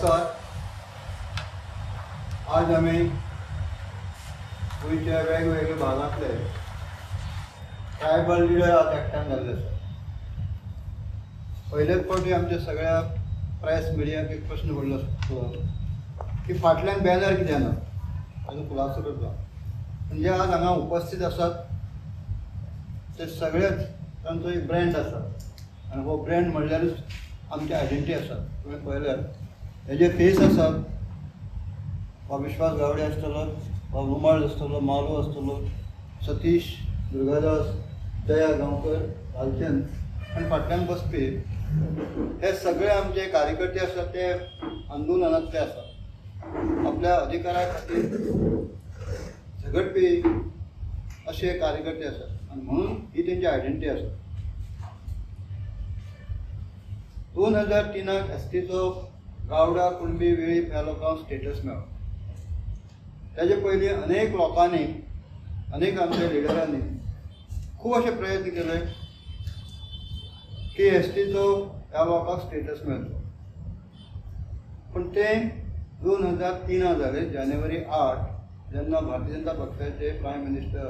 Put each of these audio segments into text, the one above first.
नमस्कार. आज आम्ही गोंयच्या वेगवेगळ्या भागांतले ट्रायबल लिडर आज एकठांय जाल्ले आसात. पहिलेच फावटी आमच्या सगळ्या प्रेस मिडियाक एक प्रश्न पडलो की फाटल्यान बॅनर कित्याक ना, ताजो खुलासो करता. म्हणजे आज हांगा उपस्थित आसात ते सगळेच तांचो एक ब्रँड आसा आनी हो ब्रँड म्हणल्यारूच आमची आयडेंटिटी आसा. तुवें पळयल्यार हेजे फेस आसात. हो विश्वास गावडे आसतलो, हो रुमाळ आसतलो, मालू आसतलो, सतीश दुर्गादास, दया गांवकर, भालचंद आनी फाटल्यान बसपी हे सगळे आमचे कार्यकर्ते आसात. ते आंदोलनांतले आसात. आपल्या अधिकारा खातीर झगडपी असे कार्यकर्ते आसात आनी म्हणून ही तेंची आयडेंटिटी आसा. 2003 एसटीचो गावडा कुणबी वेळीप ह्या लोकांक स्टेटस मेळ्ळो. ताजे पयलीं अनेक लोकांनी, अनेक आमच्या लिडरांनी खूब अशे प्रयत्न केले की एसटीचो ह्या लोकांक स्टेटस मेळचो. पूण तें 2003 जालें जानेवारी 8 जेन्ना भारतीय जनता पक्षाचे प्रायम मिनिस्टर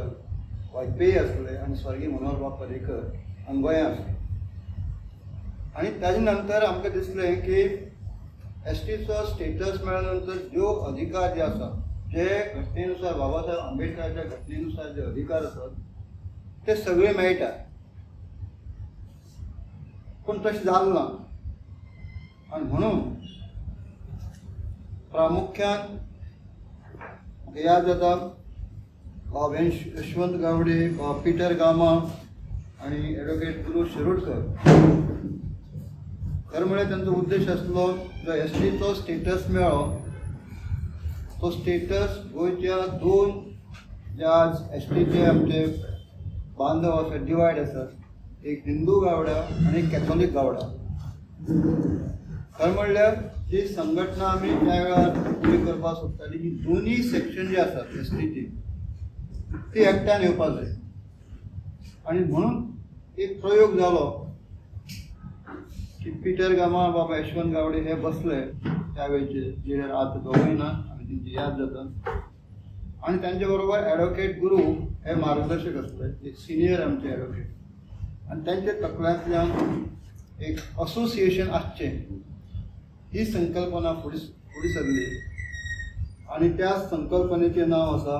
वाजपेयी आसले आनी स्वर्गीय मनोहर बाब पर्रीकर हांगा गोंयांत आसले. आनी ताजे नंतर आमकां दिसलें की एसटीचो स्टेटस मेळ्ळे नंतर ज्यो अधिकार जे आसात, जे घटनेनुसार बाबा साहेब आंबेडकराच्या घटनेनुसार जे अधिकार आसात ते सगळे मेळटा. पूण तशें जालें ना. आनी म्हणून प्रामुख्यान याद जाता बाब यशवंत गावडे, बाब पिटर गामा आनी एडवोकेट गुरू शिरोडकर. खरें म्हळ्यार तांचो उद्देश आसलो जो एसटीचो स्टेटस मेळ्ळो तो स्टेटस गोंयच्या 2 जे आज एसटीचे आमचे बांदव आसात, डिवायड आसात, एक हिंदू गावडा आनी एक कॅथोलीक गावडा. खरें म्हणल्यार जी संघटना आमी त्या वेळार उबी करपाक सोदताली की दोनूय सेक्शन जे आसात एसटीची ती एकठांय येवपाक जाय. आनी म्हणून एक प्रयोग जालो की पिटर गामा, बाबा यशवंत गावडे हे बसले त्या वेळचे लिडर. आतां दोगूय ना, आमी तेंची याद जाता. आनी तांचे बरोबर एडवोकेट गुरू हे मार्गदर्शक आसले, एक सिनियर आमचे एडवोकेट. आनी तांच्या तकल्यांतल्यान एक असोसिएशन आसचें ही संकल्पना फुडें सरली. आनी त्या संकल्पनेचें नांव आसा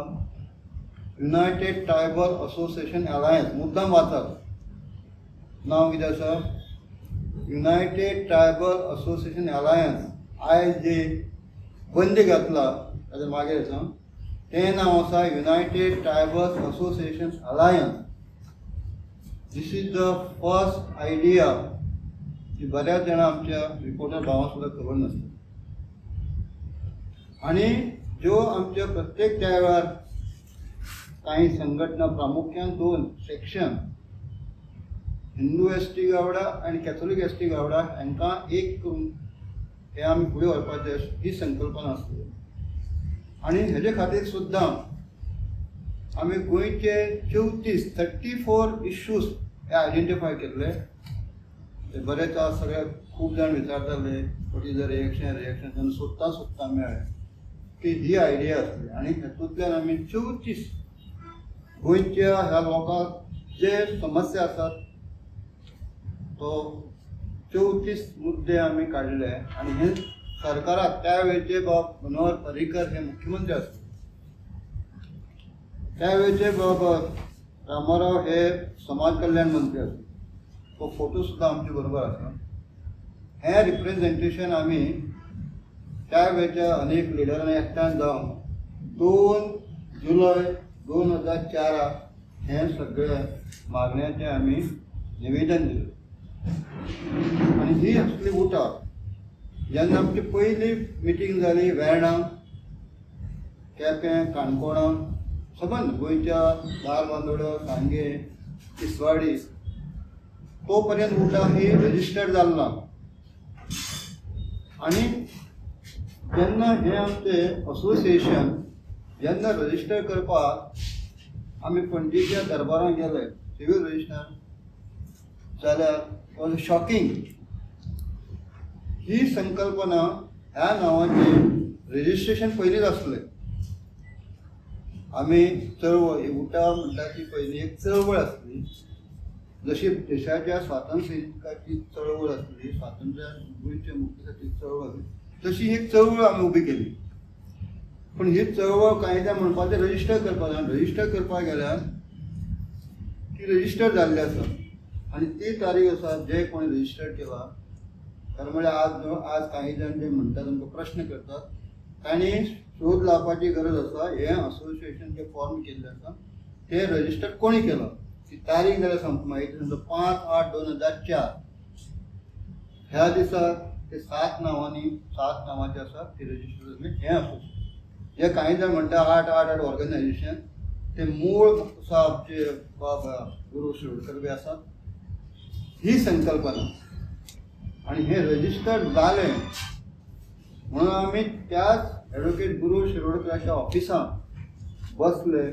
युनायटेड ट्रायबल असोसिएशन अलायन्स. मुद्दाम वाचात, नांव कितें आसा? United tribal association alliance. आयज जे बंदी घातला ताच्या मागीर आसा तें नांव आसा united tribal association alliance. This is the first idea जी बऱ्याच जाणां आमच्या रिपोर्टर भावांक सुद्दां खबर नासता. आनी ज्यो आमच्या प्रत्येक त्या वेळार कांय संघटना, प्रामुख्यान 2 सेक्शन, हिंदू एसटी गावडा आनी कॅथोलीक एसटी गावडा, हांकां एक करून हे आमी फुडें व्हरपाचें ही संकल्पना आसली. आनी हेजे खातीर सुद्दां आमी गोंयचे 34 इश्यूज हे आयडेंटिफाय केल्ले. ते बरेच आज सगळे खूब जाण विचारताले वॉट इज द रिएक्शन तेन्ना सोदता मेळ्ळें की ही आयडिया आसली. आनी हेतूंतल्यान आमी 34 गोंयच्या ह्या लोकांक जे समस्या आसात तो 34 मुद्दे आमी काडले. आनी हे सरकाराक त्या वेळचे बाब मनोहर पर्रीकर हे मुख्यमंत्री आसले. त्या वेळचे बाब रामाराव हे समाज कल्याण मंत्री आसले. तो फोटो सुद्दां आमचे बरोबर आसा. हें रिप्रेझेंटेशन आमी त्या वेळच्या अनेक लिडरांनी एकठांय जावन 2 जुलय 2004 हें सगळ्या मागण्यांचें आमी निवेदन दिलें. आनी ही आसली उठाव. जेन्ना आमची पयली मिटींग जाली वेर्णा, केपें, काणकोणा, सबंद गोंयच्या धारबांदोडो, सांगे, तिसवाडी, तो पर्यंत उठाव ही रजिस्टर्ड जाल्लो ना. आनी जेन्ना हें आमचें असोसिएशन जेन्ना रजिस्टर करपाक आमी पणजेच्या दरबारांत गेले सिवील रजिस्टर जाल्यार वॉज शॉकिंग. ही संकल्पना ह्या नावाचे रजिस्ट्रेशन पयलींच आसलें. आमी चळवळ उठा म्हणटा ती पयली एक चळवळ आसली, जशी देशाच्या स्वातंत्र्य सैनिकाची चळवळ आसली, स्वातंत्र्य गोंयच्या मुक्तीसाठी चळवळ आसली, तशी एक चळवळ आमी उबी केली. पण ही चळवळ कायद्या म्हणपाचें रजिस्टर करपाक जाय. रजिस्टर करपाक गेल्यार ती रजिस्टर जाल्ली आसा आनी ती तारीख आसा जे कोणी रजिस्टर केला. कारण म्हळ्यार आज काही जाण जे म्हणटात आमकां प्रश्न करतात, तांणी शोध लावपाची गरज आसा. हे असोसिएशन जे फॉर्म केल्ले आसा ते रजिस्टर कोणी केलो ती तारीख जाल्यार सांगता माहिती 5/8/2004 ह्या दिसा ते 7 नांवांचे आसा ते रजिस्टर जाल्ले. हें असोसिएशन जे काही जाण म्हणटा 8/8/8 ऑर्गनायझेशन ते मूळ आसा आमचे गुरू शिरोडकर बी आसात. ही संकल्पना आणि हे रजिस्टर जालें म्हणून आमी त्याच ॲडव्होकेट गुरू शिरोडकराच्या ऑफिसांत बसले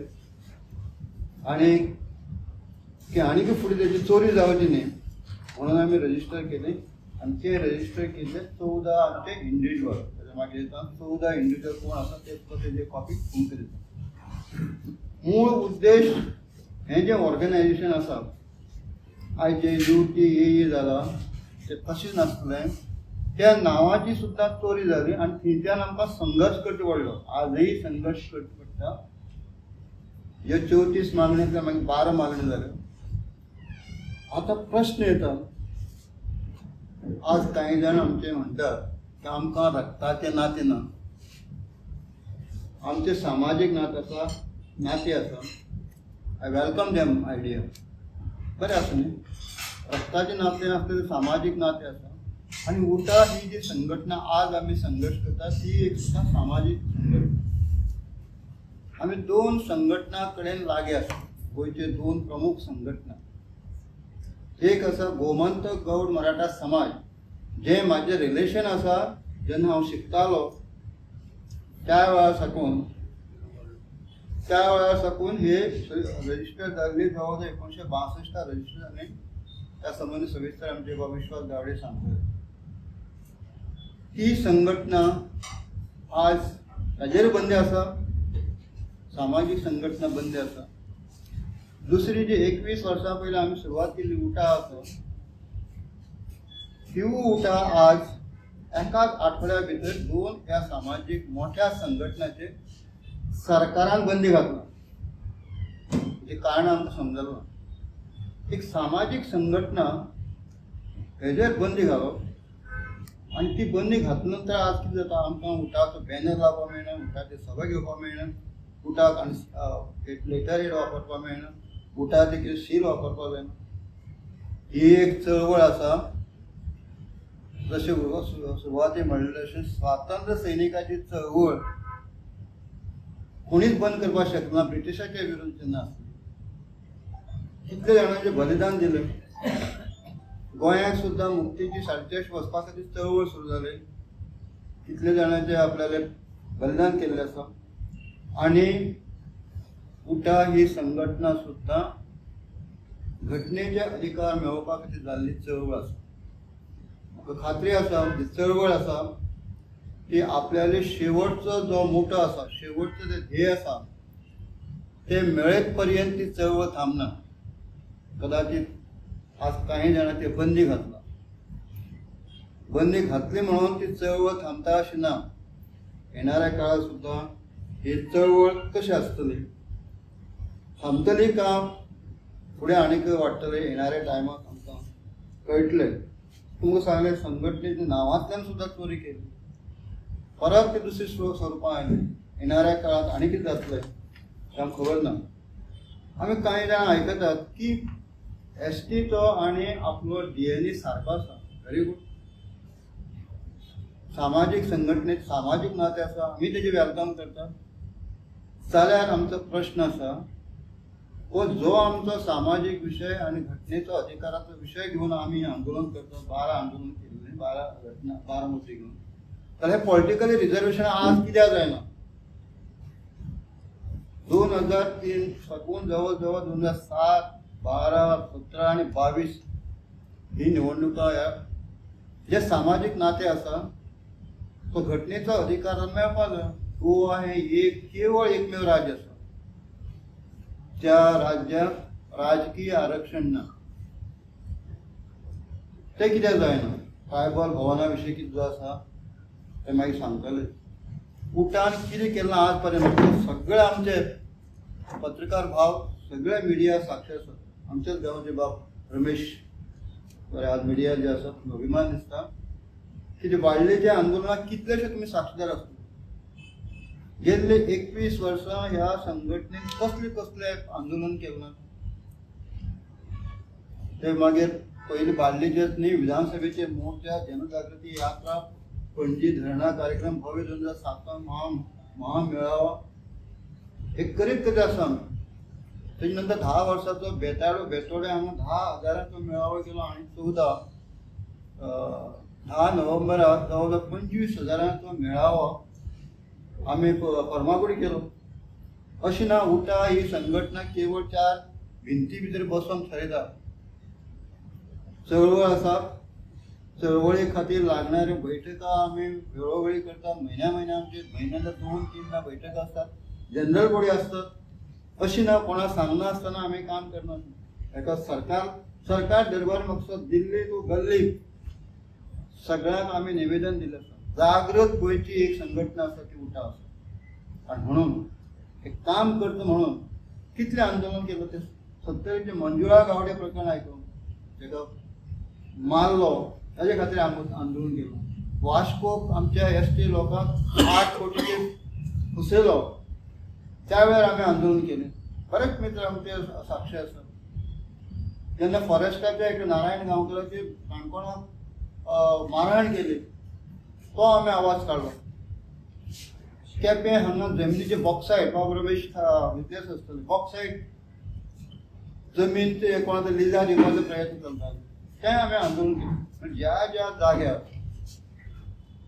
आनी की आनीक फुडें तेजी चोरी जावची न्ही म्हणून आमी रजिस्टर केली. आनी ते रजिस्टर केल्ले 14 आमचे इंडिविज्युअल. तेजे मागीर येता 14 इंडिविज्युअल कोण आसा ते तेजे कॉपी तुमकां दिता. मूळ उद्देश हें जें ऑर्गनायझेशन आसा आयज जे UTAE जाला ते तशें नासलें. त्या नांवाची सुद्दां चोरी जाली आनी थंयच्यान आमकां संघर्श करचो पडलो. आजही संघर्श करचो पडटा. ह्यो 34 मागण्यांतल्या मागीर 12 मागण्यो जाल्यो. आतां प्रश्न येता, आज कांय जाण आमचे म्हणटात की आमकां रक्ताचें नातें ना, आमचे सामाजीक नातें आसा. I welcome them idea. बरें आसा न्ही, रक्ताचें नातें आसलें, सामाजीक नातें आसा. आनी उठा ही जी संघटना आज आमी संघर्श करता ती एक सुद्दां सामाजीक संघटना. आमी 2 संघटना कडेन लागे आसा. गोंयचे 2 प्रमुख संघटना. एक आसा गोमंतक गौड मराठा समाज, जे म्हाजें रिलेशन आसा. जेन्ना हांव शिकतालो त्या वेळा साकून हे रजिस्टर जाल्ली. जवळ जवळ 1962 रजिस्टर जाल्ली. त्या संबंधी सविस्तर आमचे बाबा विश्वास गावडे सांगतात. ती संघटना आज ताजेर बंदी आसा, सामाजीक संघटना बंदी आसा. दुसरी जी 21 वर्सां पयलीं आमी सुरवात केल्ली उठा आसा, ती उठा आज एकाच आठवड्या भितर 2 ह्या सामाजीक मोठ्या संघटनाचे सरकारान बंदी घातला. हेजें कारण आमकां समजलें ना. एक सामाजीक संघटना हेजेर बंदी घालप आनी ती बंदी घातल्या नंतर आज कितें जाता, आमकां उठाचो बॅनर लावपाक मेळना, उठाचे सभा घेवपाक मेळना, उठाक आनी लेटर हेड वापरपाक मेळना, उठाचे कितें सील वापरपाक जायना. ही एक चळवळ आसा. जशें सुरवातेक म्हणलें तशें स्वातंत्र्य सैनिकाची चळवळ कोणीच बंद करपाक शकना. ब्रिटिशाच्या विरुद्ध जेन्ना कितले जाणांचें बलिदान दिलें. गोंयांत सुद्दां मुक्तीची 47 वर्सां खातीर चळवळ सुरू जाली. कितले जाणांचें आपल्याले बलिदान केल्लें आसा. आनी उठा ही संघटना सुद्दां घटनेचे अधिकार मेळोवपा खातीर जाल्ली चळवळ आसा. म्हाका खात्री आसा जी चळवळ आसा ती आपल्याले शेवटचो जो मोठो आसा, शेवटचो जे ध्येय आसा ते मेळत पर्यंत ती चळवळ थांबना. कदाचित आज काही जाणां ती बंदी घातला. बंदी घातली म्हणून ती चळवळ थांबता अशी ना. येणाऱ्या काळात सुद्दां ही चळवळ कशी आसतली, थांबतली का फुडें आनीक वाडटली, येणाऱ्या टायमाक आमकां कळटलें. तुमकां सांगलें संघटनेच्या नांवांतल्यान सुद्दां चोरी केली, परत ती दुसरी स्वरुपां आयली. येणाऱ्या काळात आनी कितें जातलें हें आमकां खबर ना. आमी कांय जाण आयकतात की STचो आनी आपलो DNA सारको आसा. Very good. सामाजीक संघटनेत सामाजीक नातें आसा, आमी तेजें वेलकम करतात. जाल्यार आमचो प्रश्न आसा हो जो आमचो सामाजीक विशय आनी घटनेचो अधिकाराचो विशय घेवन आमी आंदोलन करतात, 12 आंदोलन केल्लें, 12 घटना, 12 मुद्दे घेवन, जाल्यार पॉलिटिकली रिजर्वेशन आज कित्याक जायना. 2003 साकून जवळ जवळ 2007, 12, 17 आनी 22 ही निवडणुका ह्या जे सामाजीक नातें आसा तो घटनेचा अधिकार मेळपाक जाय. गोवा हे केवळ एकमेव राज्य आसा त्या राज्यात राजकीय आरक्षण ना. ते कित्याक जायना? ट्रायबल भवना विशीं कितें आसा ते मागीर सांगतले. उटान कितें केलां आज पर्यंत सगळे आमचे पत्रकार भाव सगळे मिडिया साक्षी आसात. आमच्याच गांवचे बाब रमेश बरे आज मिडिया जे आसात अभिमान दिसता की जे वाडलेच्या आंदोलनाक कितलेशे तुमी साक्षीदार आसता. गेल्ले 21 वर्सां ह्या संघटनेन कसले आंदोलन केलां ते मागीर पयलीं बार्देजेच न्ही विधानसभेचे मोर्चा जनजागृती यात्रा पणजी धरणा कार्यक्रम भव्य 2007 महामेळावा हे करीत आसा आमी. तेजे नंतर 10 वर्साचो बेतोडे हांगा 10,000चो मेळावो केलो आनी 10 नोव्हेंबराक जवळ 25,000चो मेळावो आमी फर्मागुडी केलो. अशी ना उटा ही संघटना केवळ 4 भिंती भितर बसून थरयता. चळवळ आसा, चळवळी खातीर लागणाऱ्यो बैठका आमी वेळोवेळी करता. म्हयन्या आमचे म्हयन्याला 2-3 बैठका आसतात, जनरल बॉडी आसतात. अशी ना कोणा सांगनासतना आमी काम करना. हेका सरकार दरबार मकसद दिल्ली टू गल्ली सगळ्यांक आमी निवेदन दिलें आसा. जागृत गोंयची एक संघटना आसा ती उटा आसा. आनी म्हणून एक काम करता म्हणून कितले आंदोलन केलं ते 70चे मंजुळा गावडे प्रकरण आयकून तेका मारलो ताजे खातीर आंदोलन केलं. वास्कोक आमच्या ST लोकांक 8 कोटीचे फुसयलो त्या वेळार आमी आंदोलन केलें. बरेच मित्र आमचे साक्षी आसात. जेन्ना फॉरेस्टाच्या एक नारायण गांवकाराचेर काणकोणाक मारहाण केली तो आमी आवाज काडलो. केपें हांगा जमनीचे बॉक्सायट बाब रमेश विद्यास आसतले बॉक्सायट जमीन ते कोणा तरी लिजा दिवपाचो प्रयत्न करताले तें आमी आंदोलन केलें. ज्या जाग्यार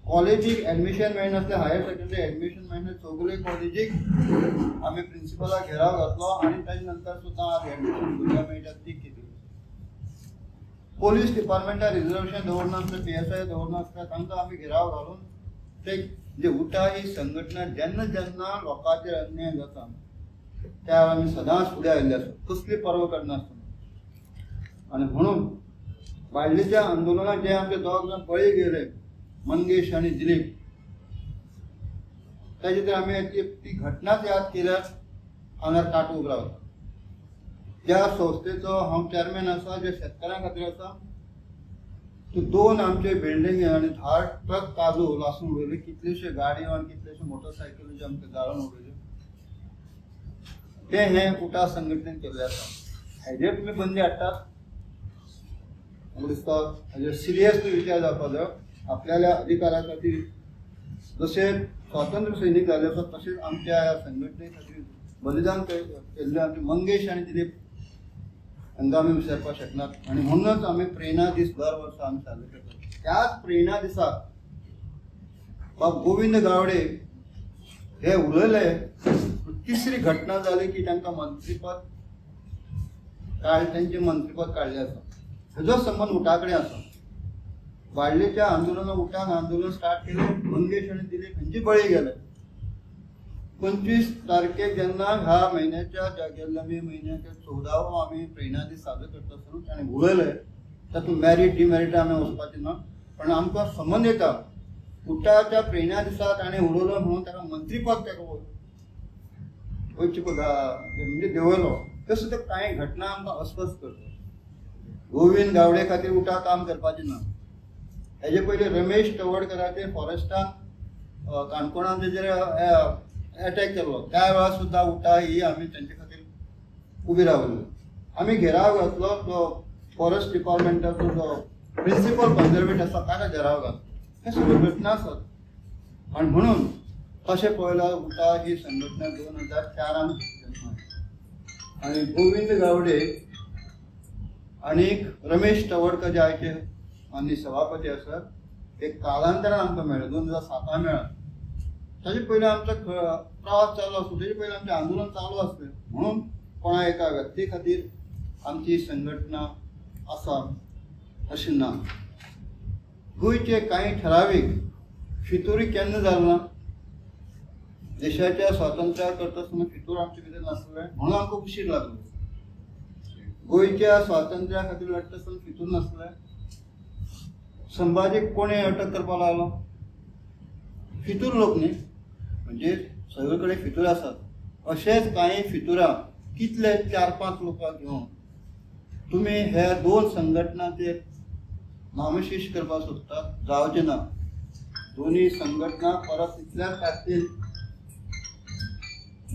कॉलेजीक एडमिशन मेळनासलें हायर सेकंडरी एडमिशन मेळनासलें सगळे कॉलेजीक आमी प्रिंसिपलाक घेराव घातलो आनी ताजे नंतर सुद्दां आज एडमिशन भुरग्यांक मेळटात ती केली. पोलीस डिपार्टमेंटान रिजर्वेशन दवरनासलें PSI दवरनासलें तांकां आमी घेराव घालून ते जे उटा ही संघटना जेन्ना लोकांचेर अन्याय जाता त्या आमी सदांच फुडें आयिल्ले आसा कसली पर्वा करनासतना. आनी म्हणून बायलेच्या आंदोलनाक जे आमचे 2 जाण बळी गेले मंगेश आणि दिलीप ताजे तर आमी ती घटनाच याद केल्यार आंगार कांटो उबो रावता. ज्या संस्थेचो हांव चेअरमॅन आसा जे शेतकारां खातीर आसा तो 2 आमचे बिल्डिंग आनी 10 ट्रक काजू लासून उडयले. कितलेशे गाडयो आनी कितलेशे मोटरसायकली जे आमकां जाळून उडयले ते हे उटा संघटनेन केल्ले आसा. हेजेर तुमी बंदी हाडटात म्हाका दिसता हेजेर सिरियसली विचार जावपाक जाय. आपल्या अधिकारा खातीर जसे स्वातंत्र्य सैनीक जाले आसात तशेंच आमच्या ह्या संघटने खातीर बलिदान केल्ले आमचे मंगेश आनी दिलीप हांकां आमी विसरपाक शकनात. आनी म्हणूनच आमी प्रेरणा दीस दर वर्सा आमी साजरे करतात. त्याच प्रेरणा दिसाक बाब गोविंद गावडे हे उलयले. तिसरी घटना जाली की तांकां मंत्रीपद तांचें मंत्रीपद काडलें आसा. हेजो संबंध उटा कडेन आसा. वाडलेच्या आंदोलनाक उठान आंदोलन स्टार्ट केलें. मंगेश आनी दिलीप हांचे बळी गेले. 25 तारखेक जेन्ना ह्या म्हयन्याच्या गेल्ल्या मे म्हयन्याच्या 14वो आमी प्रेरणा दीस साजरो करता आसतना ताणें उलयलें तातूंत मॅरीट डिमॅरीट आमी वचपाचें ना पण आमकां संबंद येता उठाच्या प्रेरणा दिसा ताणें उलयलो म्हणून ताका मंत्रीपद ताका वयचे म्हणजे देंवयलो. तसो ते कांय घटना आमकां अस्वस्थ करता. गोविंद गावडे खातीर उठा काम करपाचें ना. हेजे पयलीं रमेश तवडकराचेर फॉरेस्टान काणकोणान तेजेर अटॅक केलो त्या वेळार सुद्दां उठा ही आमी तेंचे खातीर उबी रावली. आमी घेराव घातलो तो फॉरेस्ट डिपार्टमेंटाचो जो प्रिंसिपल कन्जर्वेट आसा ताका घेराव घातलो. हे सगळ्यो घटना आसात. आनी म्हणून तशें पळयल्यार उठा ही संघटना 2004 आनी गोविंद गावडे आनीक रमेश तवडकर जे आयचे माननीय सभापती आसात एक कालांतरान आमकां मेळ्ळे 2007 मेळ्ळा. ताजे पयलीं आमचो प्रवास चालू आसलो ताजे पयलीं आमचें आंदोलन चालू आसलें. म्हणून कोणा एका व्यक्ती खातीर आमची संघटना आसा अशें ना. गोंयचे कांय ठरावीक फितुरी केन्ना जालना देशाच्या स्वातंत्र्या करता आसतना फितूर आमचे भितर नासलें म्हणून आमकां उशीर लागलो. गोंयच्या स्वातंत्र्या खातीर लढटा आसतना फितूर नासलें. संभाजीक कोणें अटक करपाक लागलो? फितूर लोक न्ही, म्हणजे सगळे कडेन फितूर आसात. अशेंच कांय फितुरां कितले 4-5 लोकांक घेवन तुमी ह्या 2 संघटनांचेर नामशेष करपाक सोदतात, जावचें ना. दोन्ही संघटना परत तितल्याच ताकदीन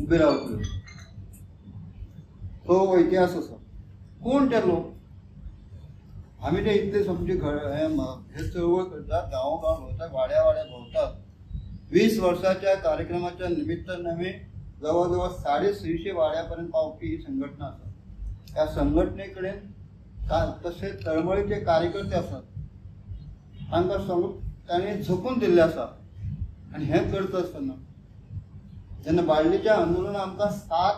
उबे रावतल्यो. तो इतिहास आसा. कोण ते लोक? आमी ते इतले समजे हे चळवळ करतात, गांवोगांव भोंवतात, वाड्या भोंवतात. 20 वर्साच्या कार्यक्रमाच्या निमित्तान आमी जवळ जवळ 650 वाड्यापर्यंत पावपी ही संघटना आसा. ह्या संघटने कडेन तसे तळमळीचे कार्यकर्ते आसात. तांकां सगळें तांणी झोकून दिल्लें आसा. आनी हें करता आसतना जेन्ना बाळ्ळीच्या आंदोलनान आमकां 7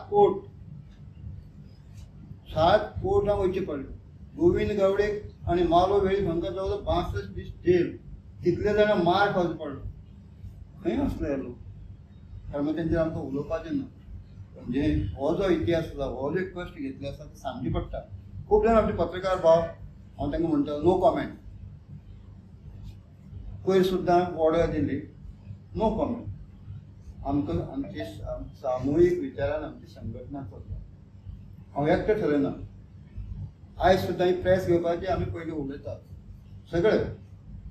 कोर्टां वयचें पडलें. गोविंद गावडेक आनी मालो वेळीप हांकां जवळ 62 दीस जेल, कितले जाणां मार खावचो पडलो. खंय आसले लोक? कारण तेंचेर आमकां उलोवपाचें ना. म्हणजे हो जो इतिहास आसा, हो जे कश्ट घेतले आसा ते सांगचे पडटा. खूब जाण आमचे पत्रकार भाव, हांव तांकां म्हणटा नो कॉमेंट. पयर सुद्दां ऑर्डर दिली, नो कॉमेंट. आमकां आमचे सामुहीक विचारान आमची संघटना चलता. हांव एकटें ठरयना. आयज सुद्दां ही प्रेस घेवपाची आमी पयलीं उलयतात सगळे.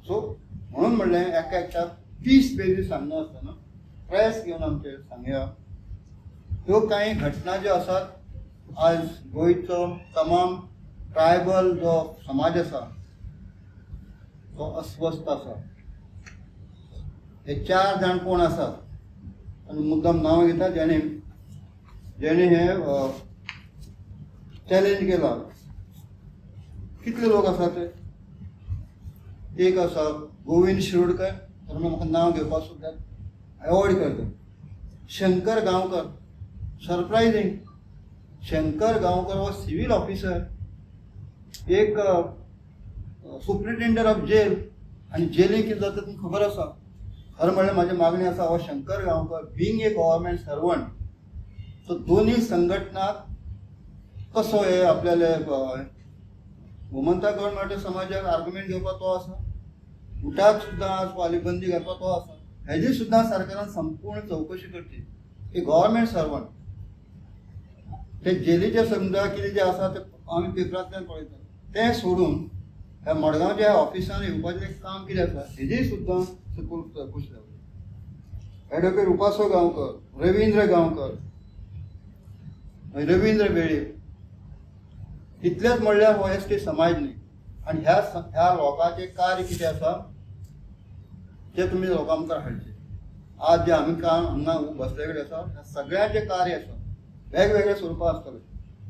सो म्हणून म्हणलें एका एकट्याक 30 पेजी सांगनासतना प्रेस घेवन आमचे सांगया. ह्यो कांय घटना ज्यो आसात आज गोंयचो तमाम ट्रायबल जो समाज आसा तो अस्वस्थ आसा. हे 4 जाण कोण आसात आनी मुद्दाम नांव घेता जेणे हे चॅलेंज केला. कितले लोक आसात ते? एक आसा गोविंद शिरोडकर, तर म्हाका नांव घेवपाक सुद्दां अवॉयड करता. शंकर गांवकर, सरप्रायझींग. शंकर गांवकर हो सिव्हिल ऑफिसर, एक सुप्रिटेंडंट ऑफ जेल. आनी जेलीक कितें जाता तुमकां खबर आसा. खरें म्हणल्यार म्हाजी मागणी आसा हो Shankar Gaonkar being a government servant तो दोन्ही संघटनाक कसो हे आपल्याले गोमंतक गव्हर्मेंट समाजाक आर्ग्युमेंट घेवपाक तो आसा. उठाक सुद्दां आज वालीबंदी घालपाक तो आसा. हेजी सुद्दां सरकारान संपूर्ण चवकशी करची. हे गव्हर्मेंट सर्वंट ते जेलीचे समजा कितें जे आसा ते आमी पेपरांतल्यान पळयतात. तें सोडून ह्या मडगांवच्या ऑफिसान येवपाचें काम कितें आसा हेजी सुद्दां सखोल चवकशी जावची. एडवोकेट उपासो गांवकर, रवींद्र गांवकर, रवींद्र वेळीप इतलेच म्हणल्यार हो एसटी समाज न्ही. आनी ह्या लोकांचें कार्य कितें आसा तें तुमी लोकां मुखार हाडचें. आज जे आमी हांगा बसले कडेन आसा ह्या सगळ्यांचें कार्य आसा. वेगवेगळ्या स्वरुपां आसतलें.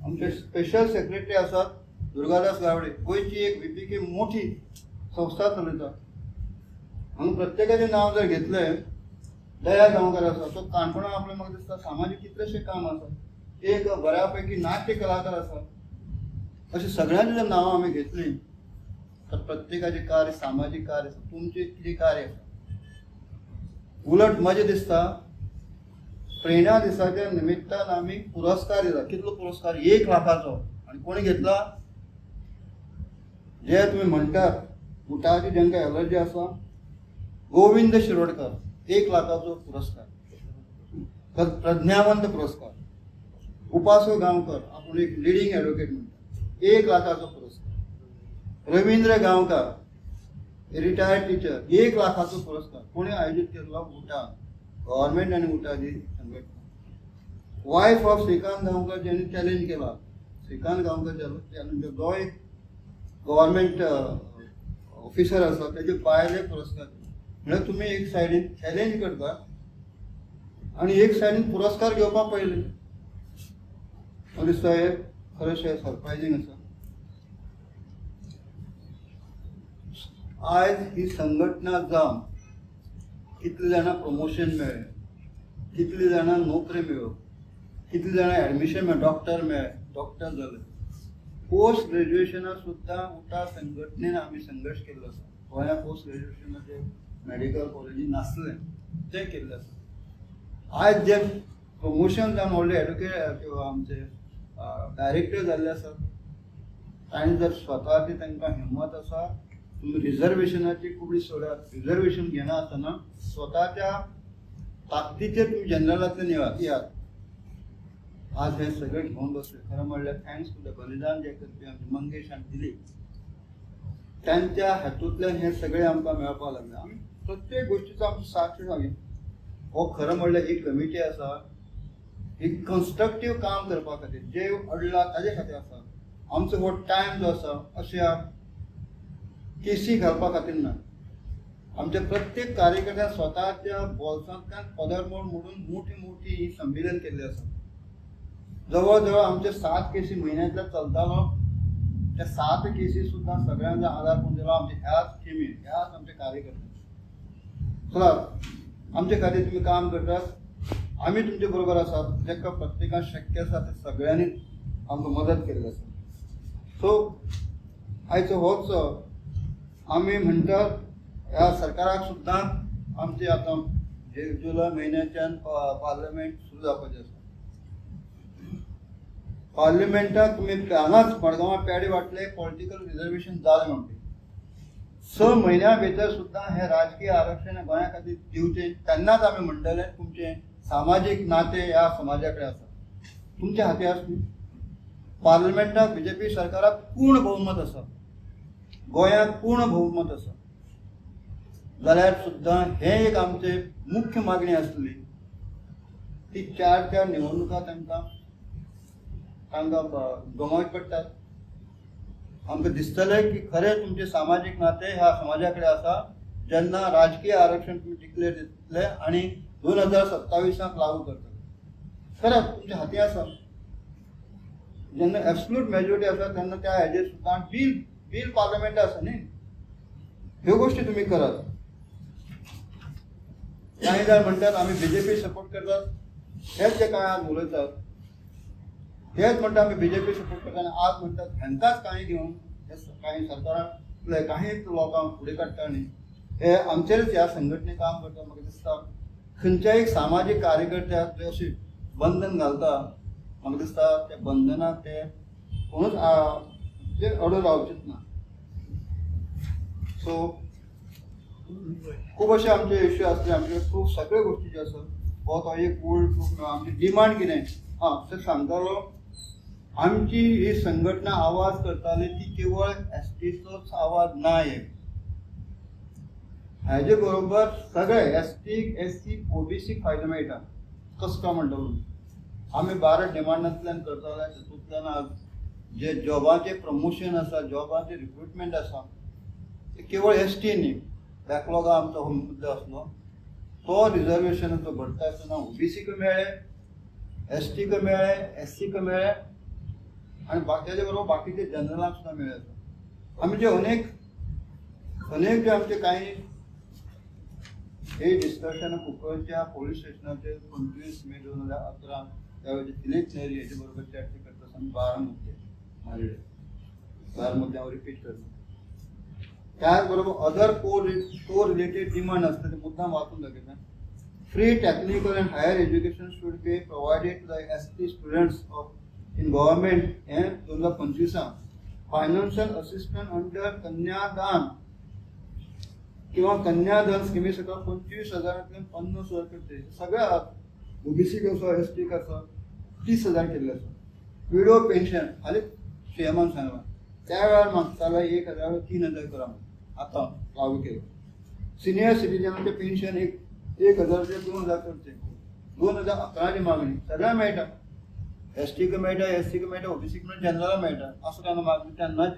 आमचे स्पेशल सेक्रेटरी आसात दुर्गादास गावडे, गोंयची एक VPK मोठी संस्था चलयता. हांगा प्रत्येकाचें नांव जर घेतलें, दया गांवकर आसा तो काणकोणां आपलें म्हाका दिसता सामाजीक कितलेशे काम आसा. एक बऱ्यापैकी नाट्य कलाकार आसा. अशें सगळ्यांची जर नांवां आमी घेतलीं तर प्रत्येकाचें कार्य सामाजीक कार्य आसा. तुमचें कितें कार्य आसा. उलट मजा दिसता प्रेरणा दिसाच्या निमित्तान आमी पुरस्कार दिला. कितलो पुरस्कार? 1 लाखाचो. आनी कोणी घेतला? जे तुमी म्हणटात उठाची जांकां एलर्जी आसा, गोविंद शिरोडकर 1 लाखाचो पुरस्कार. प्रज्ञावंत पुरस्कार. उपासो गांवकर आपूण एक लिडिंग एडवोकेट म्हणटा, 1 लाखाचो पुरस्कार. रवींद्र गांवकर रिटायर्ड टीचर 1 लाखाचो पुरस्कार. कोणी आयोजीत केल्लो? उठा गव्हर्मेंट आनी उठाची संघटना. वायफ ऑफ श्रीकांत गांवकर जेणे चॅलेंज केला. श्रीकांत गांवकर चॅलेंज जो एक गव्हर्मेंट ऑफिसर आसा तेजे बायले पुरस्कार. म्हणजे तुम्ही एक सायडीन चॅलेंज करता आनी एक सायडीन पुरस्कार घेवपाक पयले. म्हाका दिसता हे खरेंशें सरप्रायझींग आसा. आज ही संघटना जावन कितले जाणां प्रमोशन मेळ्ळें, कितले जाणां नोकरी मेळ्ळ्यो, कितले जाणां एडमिशन मेळ्ळें, डॉक्टर जाले. पोस्ट ग्रॅज्युएशनाक सुद्दां उठा संघटनेन आमी संघर्श केल्लो आसा. गोंया पोस्ट ग्रॅज्युएशनाचे मेडिकल कॉलेजी नासलें तें केल्लें आसा। आयज जे प्रमोशन जावन व्हडले एडुकेट किंवा आमचे डायरेक्टर जाल्ले आसात तांणी जर स्वताची तांकां हिम्मत आसा तुमी रिजर्वेशनाची कुबडी सोडात, रिजर्वेशन घेना आसतना स्वताच्या ताकदीचेर तुमी जनरलांतल्यान येयात। आज हे सगळे घेवन बसले। खरं म्हणल्यार थँक्स टू द बलिदान जे करपी आमचे मंगेश आनी दिलीप त्यांच्या हातूंतल्यान हे सगळे आमकां मेळपाक लागले। आमी प्रत्येक गोश्टीचो आमचो साक्ष घालून हो खरं म्हणल्यार ही कमिटी आसा ही कन्स्ट्रक्टीव काम करपा खातीर जे अडला ताजे खातीर आसा। आमचो हो टायम जो आसा अशा केसी घालपा खातीर ना। आमच्या प्रत्येक कार्यकर्त्यान स्वताच्या बोल्सांतल्यान पदर मोडून मोठी मोठी ही संमेलन केल्ली आसा। जवळ जवळ आमचे 7 केसी म्हयन्यांतल्यान चलतालो। त्या 7 केसी सुद्दां सगळ्यांचा आधार कोण दिलो आमचे ह्याच टिमीन ह्याच आमचे कार्यकर्ते। चला आमचे खातीर तुमी काम करतात आमी तुमचे बरोबर आसात। जेका प्रत्येकाक शक्य आसा ते सगळ्यांनी आमकां मदत केल्ली आसा। सो आयचो होच आमी म्हणटात ह्या सरकाराक सुद्दां आमचे आतां जुलय म्हयन्याच्यान पार्लमेंट सुरू जावपाचें आसा। पार्लिमेंटाक तुमी हांगाच मडगांवां पेडे वाटले पॉलिटिकल रिजर्वेशन जालें म्हणटे 6 म्हयन्या भितर सुद्दां हे राजकीय आरक्षण गोंया खातीर दिवचें तेन्नाच आमी म्हणटले तुमचे सामाजीक नाते ह्या समाजा कडेन आसा तुमच्या हाती आसा। पार्लिमेंटाक बीजेपी सरकाराक पूर्ण बहुमत आसा गोंयांत पूर्ण बहुमत आसा जाल्यार सुद्दां हे एक आमचे मुख्य मागणी आसली ती 4 निवडणुका तांकां गमावचे पडटात। आमकां दिसतलें की खरें तुमचे सामाजीक नाते ह्या समाजा कडेन आसा जेन्ना राजकीय आरक्षण तुमी डिक्लेअर दितले आनी 2027 लागू करतले। खरें तुमच्या हाती आसा जेन्ना एब्सोल्यूट मेजॉरिटी आसा तेन्ना त्या हेजेर सुद्दां बील पार्लमेंट आसा न्ही ह्यो गोश्टी तुमी करात। कांय जाण म्हणटात आमी बीजेपी सपोर्ट करतात हेच जे कांय आज उलयतात हेच म्हणटा आमी बीजेपी सपोर्ट करता आनी आज म्हणटात हांकांच कांय घेवन कांय सरकारांतले कांयच लोकांक फुडें काडटा न्ही हे आमचेरच ह्या संघटने काम करता। म्हाका दिसता खंयच्याय सामाजीक कार्यकर्त्याक जे अशी बंधन घालता म्हाका दिसता त्या बंधनाक ते कोणूच जे अडू रावचेच ना। सो खूब अशे आमचे इश्यू आसले आमचे खूब सगळे गोश्टी ज्यो आसा हो तो एक ओल्ड खूब आमची डिमांड कितें ते सांगतालो आमची ही संघटना आवाज करताली ती केवळ एसटीचोच आवाज ना एक हाजे बरोबर सगळे एसटीक एससी ओबीसीक फायदो मेळटा कसो काय म्हणटा आमी 12 डिमांडांतल्यान करताले तातूंतल्यान आज जे जॉबाचे प्रमोशन आसा जॉबाचे रिक्रुटमेंट आसा ते केवळ एसटी न्ही बॅकलॉगा आमचो हो मुद्दो आसलो तो रिजर्वेशनाचो भरता आसतना ओबीसीक मेळ्ळे एसटीक मेळ्ळे एससीक मेळ्ळे आनी तेजे बरोबर बाकीचे जनरलांक सुद्दां मेळ्ळे आसा। आमी जे अनेक जे आमचे कांय हे डिस्कशन कुंकळच्या पोलीस स्टेशनाचेर 25 मे 2011 त्या वेळी दिलीप नेरी हेजे बरोबर चर्चा करता आसतना 12 मुद्दे मारले 12 मुद्द्यांवर रिपीट करता त्याच बरोबर अदर को रिलेटेड डिमांड आसता ते मुद्दाम वाचून दाखयता। Free technical and higher education should be provided to the ST students in government and 2025 financial assistance under कन्यादान किंवा कन्यादान स्किमी सकल 25,000 50,000 करते सगळ्या ओबीसी आसा एसटी आसा 30,000 केल्ले आसा। विडो पेन्शन हालीं सीएमान सांगला त्या वेळार मागताले 1,000 3,000 करा आतां लागू केलो। सिनियर सिटीजनाचे पेन्शन 1,000 ते 2,000 करचे 2011 ची मागणी सगळ्यांक मेळटा एसटीक मेळटा एससीक मेळटा ओबीसीक मेळटा जनरलाक मेळटा असं काय मागणी तेन्नाच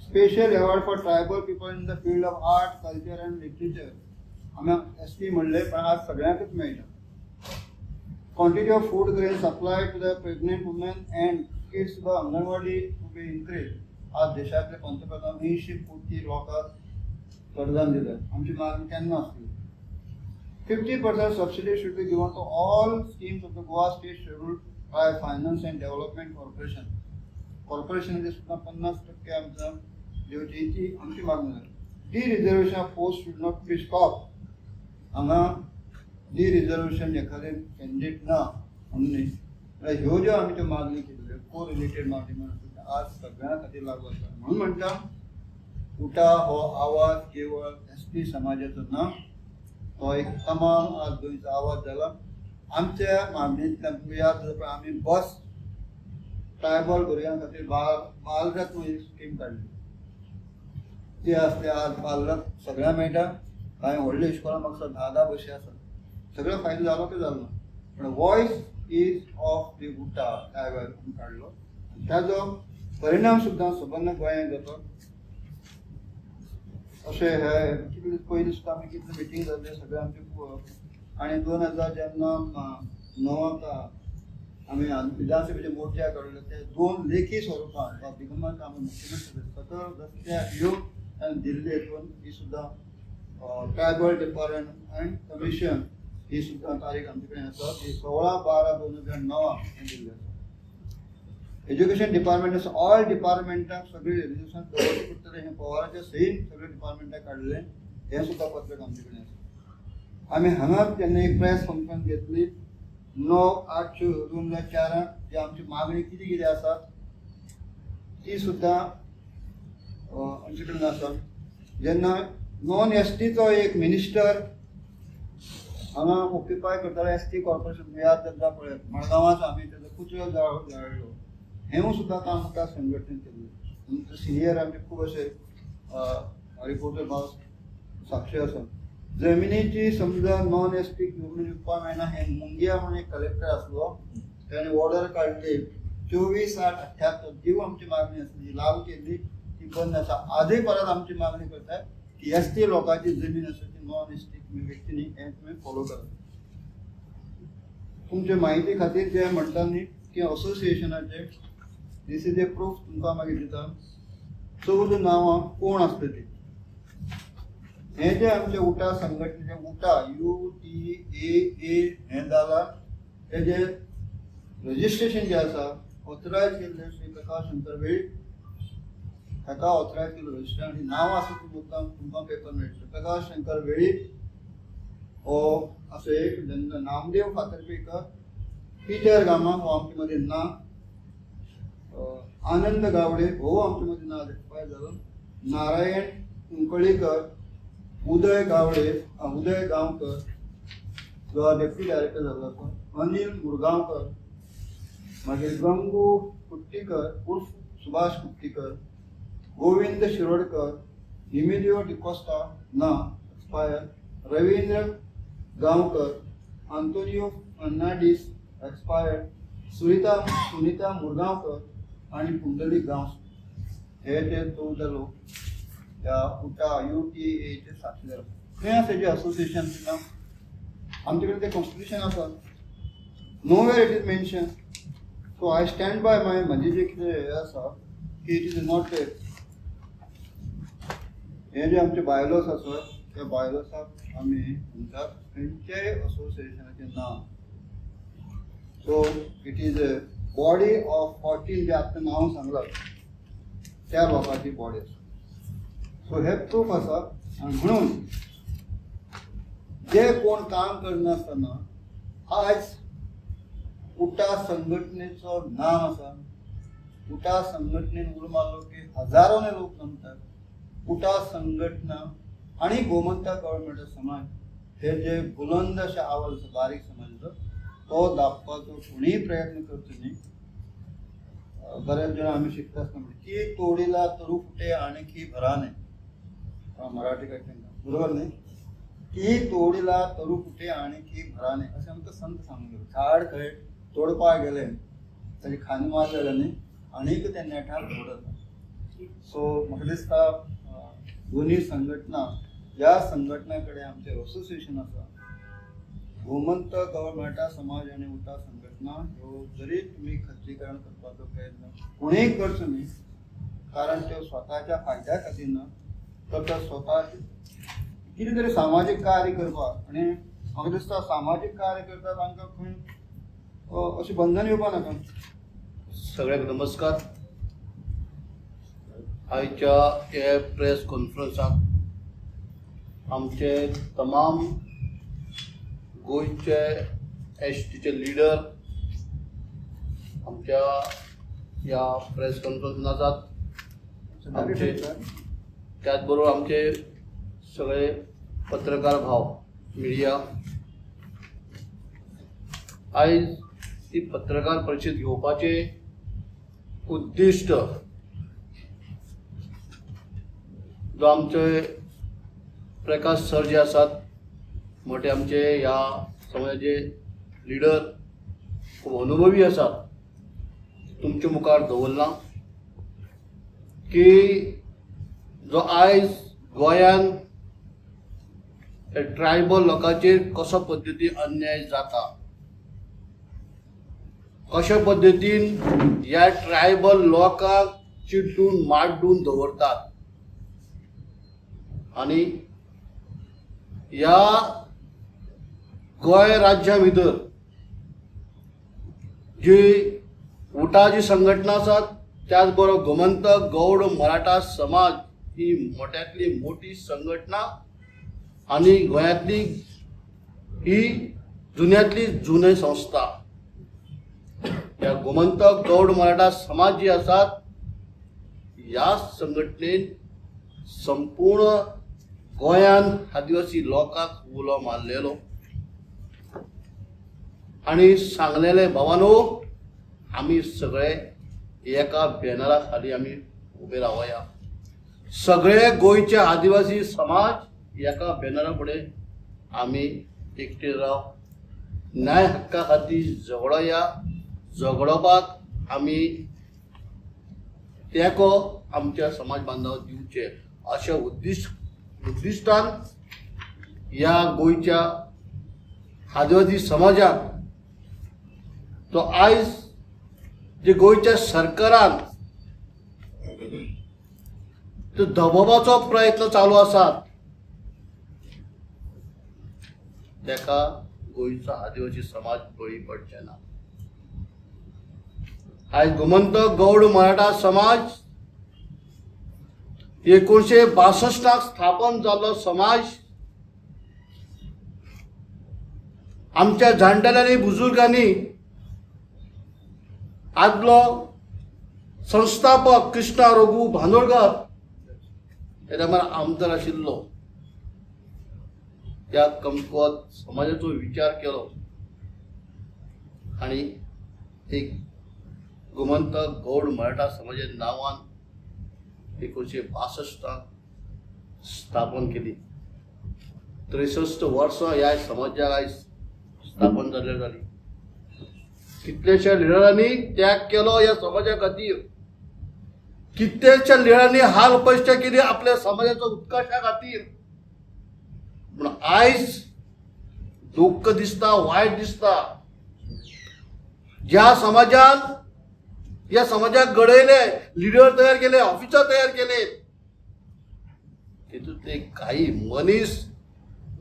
special award for tribal people in the field of art culture and literature आमी एसटी म्हणले पण आज सगळ्यांकच मेळटा। Quantity of food grain supply to the pregnant women and kids the anganwadi to be increase आज देशातले पंतप्रधान 80 कोटी लोकांक कडधान दिलं आमची मागणी केन्ना आसली। 50% subsidy should be given to all schemes of the Goa State Scheduled Tribe Finance and Development Corporation. कॉर्पोरेशनाचे सुद्दां 50% आमच्या दिवची आमची मागणी जाली। D-reservation of post should not be stop. हांगा डी-रिजर्वेशन एखादे कॅन्डिडेट ना म्हणून न्ही. ह्यो ज्यो आमी त्यो मागणी केल्ल्यो को रिलेटेड मागणी म्हणून आज सगळ्यां खातीर लागू आसा. म्हणून म्हणटा उठा हो आवाज केवळ एसटी समाजाचो ना, तो एक तमाम आज गोंयचो आवाज जाला. आमच्या मागणींतल्यान तुमकां याद जाता आमी बस ट्रायबल भुरग्यां खातीर बालरत्न ही स्कीम काडली. ती आसली आज बालरत्न सगळ्यांक मेळटा. कांय व्हडल्या इस्कॉलांक म्हाका 10 बशी आसा. सगळो फायदो जालो की जालो ना, पण वॉयस इज ऑफ दी उटा ट्रायबल काडलो. ताजो परिणाम सुद्दां सबंद गोंयांत जातो. अशें हे कितले पयलीं सुद्दां आमी कितले मिटींग जाल्ले सगळे आमचे आनी 2000 जेन्ना 9 आमी विधानसभेचे मोर्चा काडले ते 2 लेखी स्वरुपान दिगंमत आमी मुख्यमंत्री सतत रस्त्याक येवन आनी दिल्ली हेतून ही सुद्दां ट्रायबल डिपार्टमेंट अँड कमिशन ही सुद्दां तारीख आमचे कडेन आसा. ती 16/12/2009 दिल्ली आसा. एज्युकेशन डिपार्टमेंट आसा ऑल डिपार्टमेंटाक सगळे रेजल्युशन दवरचें पडटलें. हें पवाराच्या सहीन सगळे डिपार्टमेंटाक काडलें. हें सुद्दां पत्रक आमचे कडेन आसा. आमी हांगाच तेन्ना एक प्रेस कॉन्फरन्स घेतली 9/8/2004 जी आमची मागणी कितें कितें आसा ती सुद्दां आमचे कडेन आसा. जेन्ना नॉन एसटीचो एक मिनिस्टर हांगा ऑक्युपाय करतालो एसटी कॉर्पोरेशन याद जाता पळय मडगांवांत आमी तेजो पुतळो जाळलो. हें सुद्दां काम उठा संघटनेन केल्लें. सिनियर आमचे खूब अशे रिपोर्टर भाव साक्षी आसा. जमिनीची समजा नॉन एसटी जमीन विकपाक मेळना हें मुंगिया म्हणून एक कलेक्टर आसलो. ताणें ऑर्डर काडली 24/8/78 जी आमची मागणी आसली लागू केल्ली ती बंद आसा. आजय परत आमची मागणी करतात की एसटी लोकांची जमीन आसा ती नॉन एसटी व्यक्तींनी हें तुमी फॉलो करात. तुमचे म्हायती खातीर जे म्हणटा न्ही की असोसिएशनाचे दीस इज ए प्रूफ तुमकां मागीर दिता. 14 नांवां कोण आसता ती. हे जे आमचे उठा संघटनेचे उठा UTAA हें जाला तेजे रजिस्ट्रेशन जे आसा ऑथरायज केल्ले श्री प्रकाश शंकर वेळीप ताका ऑथरायज केल्लो रजिस्ट्रेशन आनी नांव आसा ती मुद्दाम तुमकां पेपर मेळटलें. प्रकाश शंकर वेळीप हो असो एक नामदेव फातर्पेकर पिटर गामा हो आमचे मदीं ना. आनंद गावडे हो आमचे मदीं ना एक्सपायर जालो. नारायण कुंकळीकर उदय गांवकर जो डेप्युटी डायरेक्टर जाल्लो आसा. अनिल मुरगांवकर मागीर गंगू कुट्टीकर उर्फ सुभाष कुट्टीकर. गोविंद शिरोडकर हिमिलियो डिकोस्टा ना एक्सपायर. रवींद्र गांवकर आंतोनियो फर्नांडीस एक्सपायर. सुनीता मुरगांवकर आणि पुंडलिक गांवकर हे ते 14 लोक त्या उठा UTAचे साक्षीदार. खंय आसा जे असोसिएशन ना आमचे कडेन तें कॉन्स्टिट्यूशन आसा. Nowhere it is mention. So I stand by म्हजी जे कितें हें आसा की इट इज नॉट हे जे आमचे बायलॉस आसा त्या बायलॉसाक आमी म्हणटात खंयच्याय असोसिएशनाचें नांव. So it is a body of 14 जे आतां नांव सांगलां त्या लोकांची बॉडी आसा. सो हे प्रूफ आसा. आनी म्हणून जे कोण काम करनासतना आज उठा संघटनेचो नाम आसा. उठा संघटनेन उलो मारलो की हजारोने लोक जमतात. उठा संघटना आणि गोमंतक गव्हर्नमेंट समाज हे जे बुलंद अशे आवाज आसा बारीक समाजाचो तो दाखोवपाचो कोणीय प्रयत्न करचो न्ही. बरेच जाण आमी शिकता आसतना की तोडिला तरू फुटे आणखी भराने मराठी कट्ट्यांक बरोबर न्ही. की तोडिला तरू फुटे आणखी भराने अशें आमकां संत सांगून गेलो. झाड खंय तोडपाक गेले ताची खांद मार जाले न्ही आनीक ते नेटार तोडता. सो म्हाका दिसता दोन्ही संघटना ह्या संघटना कडेन आमचे असोसिएशन आसा. गोमंतक गव्हर्नमेंटा समाज आनी उठा संघटना ह्यो जरी तुमी खच्चीकरण करपाचो प्रयत्न कोणीय करचो न्ही कारण त्यो स्वताच्या फायद्या खातीर ना तर त्या स्वता कितें तरी सामाजीक कार्य करपाक. आनी म्हाका दिसता सामाजीक कार्य करता तांकां खंय अशें बंधन येवपा नाका. सगळ्यांक नमस्कार. आयच्या हे प्रेस कॉन्फरन्साक आमचे तमाम गोयचे एसटीचे लिडर आमच्या या प्रेस कॉन्फरन्सात आसात. आमचे त्याच बरोबर आमचे सगळे पत्रकार भाव मिडिया आयज ही पत्रकार परिषद घेवपाचे उद्दिष्ट जो आमचे प्रकाश सर जे आसात मोठे आमचे ह्या समाजाचे लिडर खूब अनुभवी आसात तुमचे मुखार दवरला की जो आयज गोंयान ट्रायबल लोकांचेर कसो पद्दतीन अन्याय जाता, कशा पद्दतीन ह्या ट्रायबल लोकांक चिड्डून माड्डून दवरतात आणि ह्या गोंय राज्या भितर जी उठाची संघटना आसात त्याच बरोबर गोमंतक गौड मराठा समाज ही मोठ्यांतली मोठी संघटना आणि गोंयांतली ही जुन्यांतली जुनी संस्था. ह्या गोमंतक गौड मराठा समाज जी आसात ह्या संघटनेन संपूर्ण गोंयान आदिवासी लोकांक उलो मारलेलो आणि सांगलेले भावानो आमी सगळे एका बॅनरा खाली आमी उबे रावया. सगळे गोयचे आदिवासी समाज एका बॅनरा फुडें आमी एकटे राव न्याय हक्का खातीर झगडया. झगडपाक आमी तेको आमच्या समाज बांधवांक दिवचे अशें उद्दिष्टान ह्या गोयच्या आदिवासी समाजाक तो आयज जे गोयच्या सरकारान तो दबावपाचो प्रयत्न चालू आसा तेका गोयचो आदिवासी समाज बळी पडचे ना. आयज गोमंतक गौड मराठा समाज 1962 स्थापन जाल्लो समाज आमच्या जाणटेल्यांनी बुजुर्गांनी आदलो संस्थापक कृष्णा रघु बांदोडकर हे टायमार आमदार आशिल्लो त्या कमकुवत समाजाचो विचार केलो आणि एक गोमंतक गौड मराठा समाजाच्या नावान 1962 स्थापन केली. 63 वर्सां ह्या समाजाक आयज स्थापन जाली. कितलेशा लिडरांनी त्याग केलो ह्या समाजा खातीर. कितलेशा लिडरांनी हाल पयशे केले आपल्या समाजाच्या उत्कर्शा खातीर. पूण आयज दुःख दिसता, वायट दिसता ज्या समाजान या समाजाक घडयले, लिडर तयार केले, ऑफिसर तयार केले, तितूंतले काही मनीस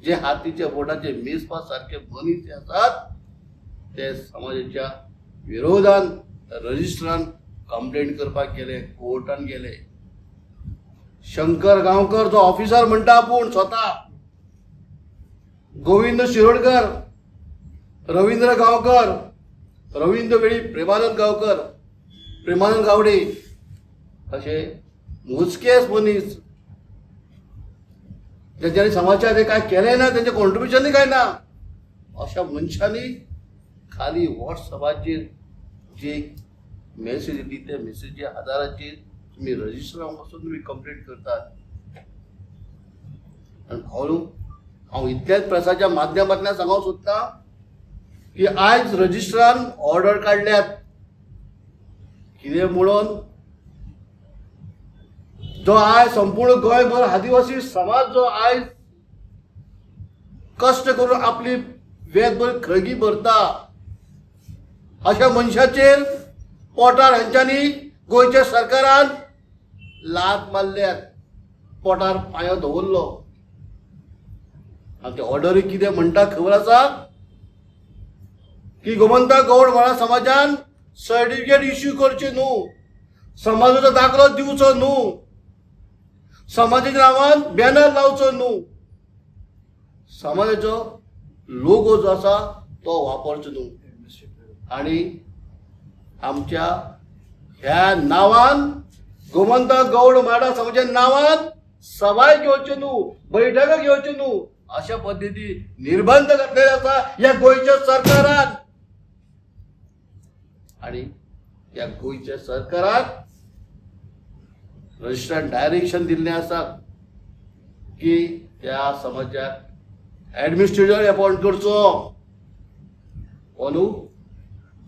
जे हातीच्या बोटाचे मेजपा सारखे मनीस आसात ते समाजाच्या विरोधान रजिस्ट्रान कंप्लेंट करपाक गेले, कोर्टान गेले. शंकर गांवकर जो ऑफिसर म्हणटा आपूण स्वता, गोविंद शिरोडकर, रवींद्र गांवकर, रवींद्र वेळी प्रेमानंद गांवकर, प्रेमानंद गावडे असे मोजकेच मनीस ज्यांच्यानी समाजाचे काय केले ना, त्यांचे कॉन्ट्रिब्युशन काय ना, अशा मनशांनी खाली व्हॉट्सअपाचेर जे मेसेज येतली त्या मेसेजच्या आधाराचेर तुम्ही रजिस्टरान वचून तुम्ही कंप्लेंट करतात. आणि भाऊ हांव इतल्याच प्रेसाच्या माध्यमांतल्यान सांगूंक सोदतां की आयज रजिस्ट्रान ऑर्डर काडल्यात कितें म्हणून जो आयज संपूर्ण गोंयभर आदिवासी समाज जो आयज कष्ट करून आपली वेदभर खळगी भरता अशा मनशाचेर पोटार हांच्यांनी गोंयच्या सरकारान लात मारल्यात, पोटार पांयो दवरलो. आनी ते ऑर्डरी कितें म्हणटा खबर आसा की गोमंतक गौड मराठा समाजान सर्टिफिकेट इश्यू करचे न्हू, समाजाचो दाखलो दिवचो न्हू, समाजाच्या नांवान बॅनर लावचो न्हू, समाजाचो लोगो जो आसा तो वापरचो न्हू आणि आमच्या ह्या नावान गोमंतक गौड माडा समाजाच्या नावान सभाय घेवच्यो न्हू बैठका घेवच्यो न्हू अशा पद्धती निर्बंध घातलेले आसा या गोंयच्या सरकारान आणि या गोंयच्या सरकारान रजिस्ट्रार डायरेक्शन दिल्लें आसा की त्या समाजाक ऍडमिनिस्ट्रेटर अपॉइंट करचो अंदू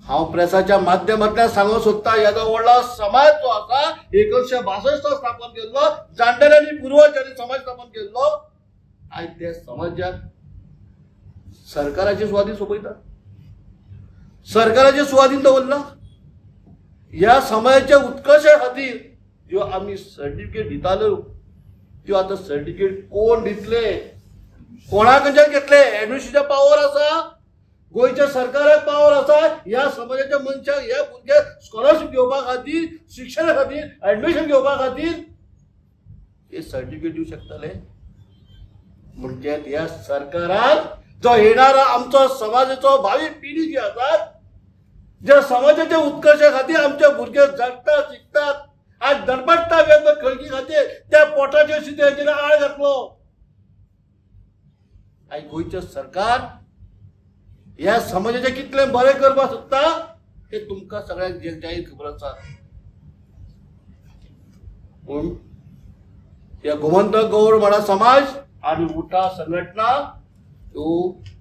हांव प्रेसाच्या माध्यमांतल्यान सांगूंक सोदता येदो व्हडलो समाज जो आसा 1962 स्थापन केल्लो जाणटेल्यांनी पुर्वजांनी समाज स्थापन केल्लो आयज त्या समाजाक सरकाराचे सुवादीन सोपयता सरकाराचे सुवादीन दवरला ह्या समाजाच्या उत्कर्शा खातीर ज्यो आमी सर्टिफिकेट दिताल्यो त्यो आतां सर्टिफिकेट कोण दितले कोणा कडच्यान घेतले ऍडमिनिस्ट्रेशन पावर आसा गोंयच्या सरकाराक पावर आसा ह्या समाजाच्या मनशाक ह्या भुरग्याक स्कॉलरशिप घेवपा खातीर शिक्षणा खातीर ऍडमिशन घेवपा खातीर हे सर्टिफिकेट दिवंक शकतले म्हणजे ह्या सरकारान जो येणारा आमचो समाजाचो भावी पिढी जी आसा ज्या समाजाच्या उत्कर्शा खातीर आमचे भुरगे जगतात शिकतात आज धडपडटा वेगवेगळ्या खळगी खातीर त्या पोटाचे सिद्धांचेर आळ घातलो आयज गोंयचें सरकार ह्या समाजाचे कितले बरें करपाक सोदता हे तुमकां सगळ्यांक जाहीर खबर आसा पूण ह्या गोमंतक गौड माडा समाज आणि उठा संघटना ह्यो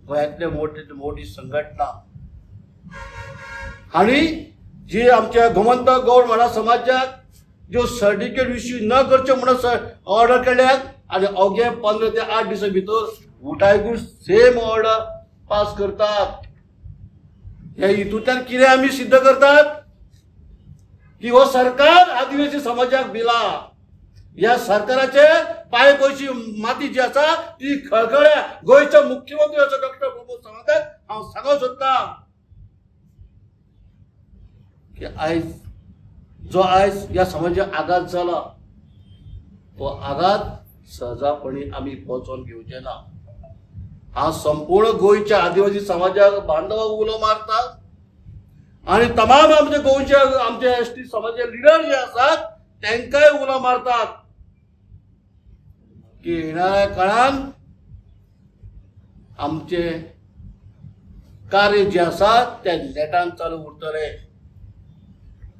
गोंयांतल्या मोठी संघटना आणि जी आमच्या गोमंतक गौड माडा समाजाक ज्यो सर्टिफिकेट विशीं न करच्यो म्हणून ऑर्डर केल्यात आणि अवघे 15 ते 8 दिसां भितर उठायकूय सेम ऑर्डर पास करतात ह्या हितूंतल्यान कितें आमी सिद्ध करतात की हो सरकार आदिवासी समाजाक दिला ह्या सरकाराचे पांय पयशी माती जी आसा ती खळखळ्या गोंयच्या मुख्यमंत्री असो डॉक्टर प्रमोद सावंताक हांव सांगूंक सोदता की आयज जो आयज ह्या समाजाक आघात जाला तो आघात सहजपणे आमी पचोवन घेवचे ना हांव संपूर्ण गोंयच्या आदिवासी समाजाक बांधवाक उलो मारता आणि तमाम आमचे गोंयचे आमचे एसटी समाजाचे लिडर जे आसात तांकांय उलो मारतात की येणाऱ्या काळान आमचे कार्य जे आसा ते नेटान चालू उरतले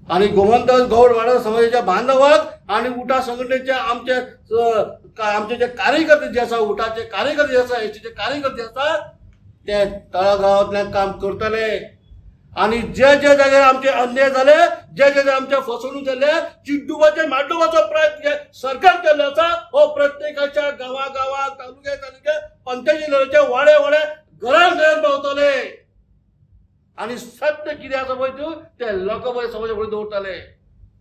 आणि गोमंतक गौड माडा समाजाच्या बांधवाक आणि उठा संघटनेचे आमचे जे कार्यकर्ते जे आसा उठाचे कार्यकर्ते जे आसा एसटीचे कार्यकर्ते आसा ते तळागाळांतल्यान काम करतले आणि जे जे जाग्यार आमचे अन्याय जाले जे जे आमच्या फसवणूक जाले चिड्डुबाचे माड्डुबाचो प्रयत्न सरकार केल्लो आसा हो प्रत्येकाच्या गांवा तालुक्या पंचायती लेवलच्या वाड्या घरान पावतले आणि सत्य कितें आसा पळय ते लोकबळ समाजा फुडें दवरतले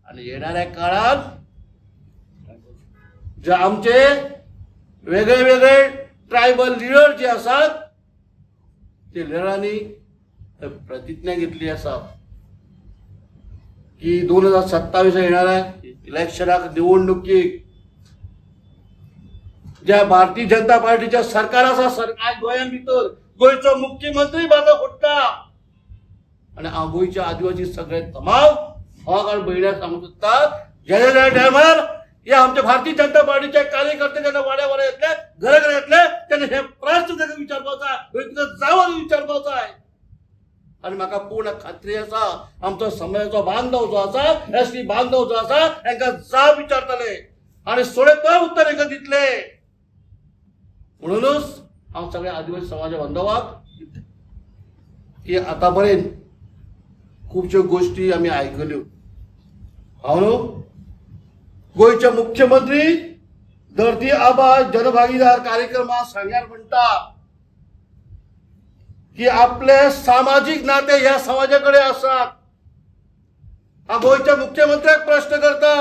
आणि येणाऱ्या काळात जे आमचे वेगळे ट्रायबल लिडर जे आसात ते लिडरांनी प्रतिज्ञा घेतली आसा की 2027 येणाऱ्या इलेक्शनाक निवडणुकीक ज्या भारतीय जनता पार्टीचे सरकार आसा आज गोंयां भितर गोंयचो मुख्यमंत्री बाजू फोडटा आणि हांव गोंयच्या आदिवासी सगळे तमाम भावाक आनी भयण्याक सांगूंक सोदता ज्या टायमार या आमच्या भारतीय जनता पार्टीचे कार्यकर्ते जेन्ना वाड्या येतले घरा येतले तेन्ना हे प्रश्न ताका विचारपाचो जाय जावन विचारपाचो जाय आणि म्हाका पूर्ण खात्री आसा आमचो समाजाचो बांधव जो आसा एसटी बांधव जो आसा तांकां जाब विचारतले आणि सोडेतोय उत्तर तांकां दितले म्हणूनच हांव सगळ्या आदिवासी समाजा बांधवाक की आतां पर्यंत खूबश्यो गोष्टी आमी आयकल्यो हांव न्हू गोंयचे मुख्यमंत्री धरती आबा जनभागीदार कार्यक्रमात सांग्यार म्हणटा की आपले सामाजिक नाते ह्या समाजाकडे आसात हा गोंयच्या मुख्यमंत्र्याक प्रश्न करता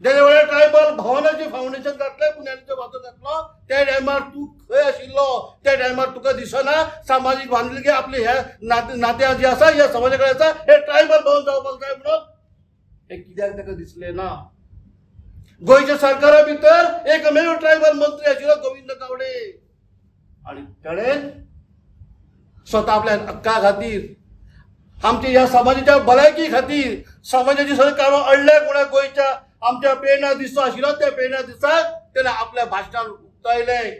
ज्या वेळार ट्रायबल भवनाचे फाउंडेशन घातले पुण्याचे वाचो घातलो त्या टायमार तू खंय आशिल्लो त्या टायमार तुका दिसना सामाजिक बांधिलकी आपले ह्या नात्या जी आसा ह्या समाजाकडे आसा हे ट्रायबल भवन जावपाक जाय म्हणून हे कित्याक ताका दिसले ना गोंयच्या सरकारा भितर एकमेव ट्रायबल मंत्री आशिल्लो गोविंद गावडे आणि तेणेन स्वता आपल्या हक्का खातीर आमच्या ह्या समाजाच्या भलायकी खातीर समाजाची सगळी कामां अडल्या कोणा गोंयच्या आमच्या प्रेरणा दिसो आशिल्लो त्या प्रेरणा दिसाक तेणें आपल्या भाशणान उक्तायलें.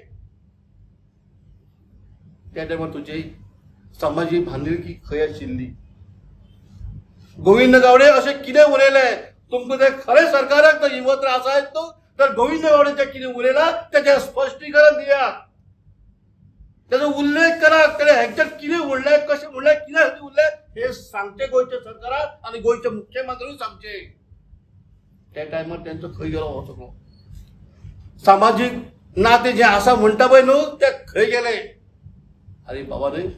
त्या टायमार तुजी समाजीक बांदिलकी खंय आशिल्ली? गोविंद गावडे अशें कितें उलयलें? तुमकां ते खरें सरकाराक तो हिंमत आसात न्हू तर गोविंद गावडेचें कितें उलयलां तेचें स्पश्टीकरण दियात, तेजो उल्लेख करात. तेणें हेंचेर कितें उरलें, कशें उरलें, कितें खातीर उरलें हें सांगचें गोंयच्या सरकाराक आनी गोंयचे मुख्यमंत्र्यूय सांगचें. त्या टायमार तेंचो खंय गेलो हो सगळो सामाजीक नातें जें आसा म्हणटा पळय न्हू तें खंय गेलें? अरे बाबा न्हय,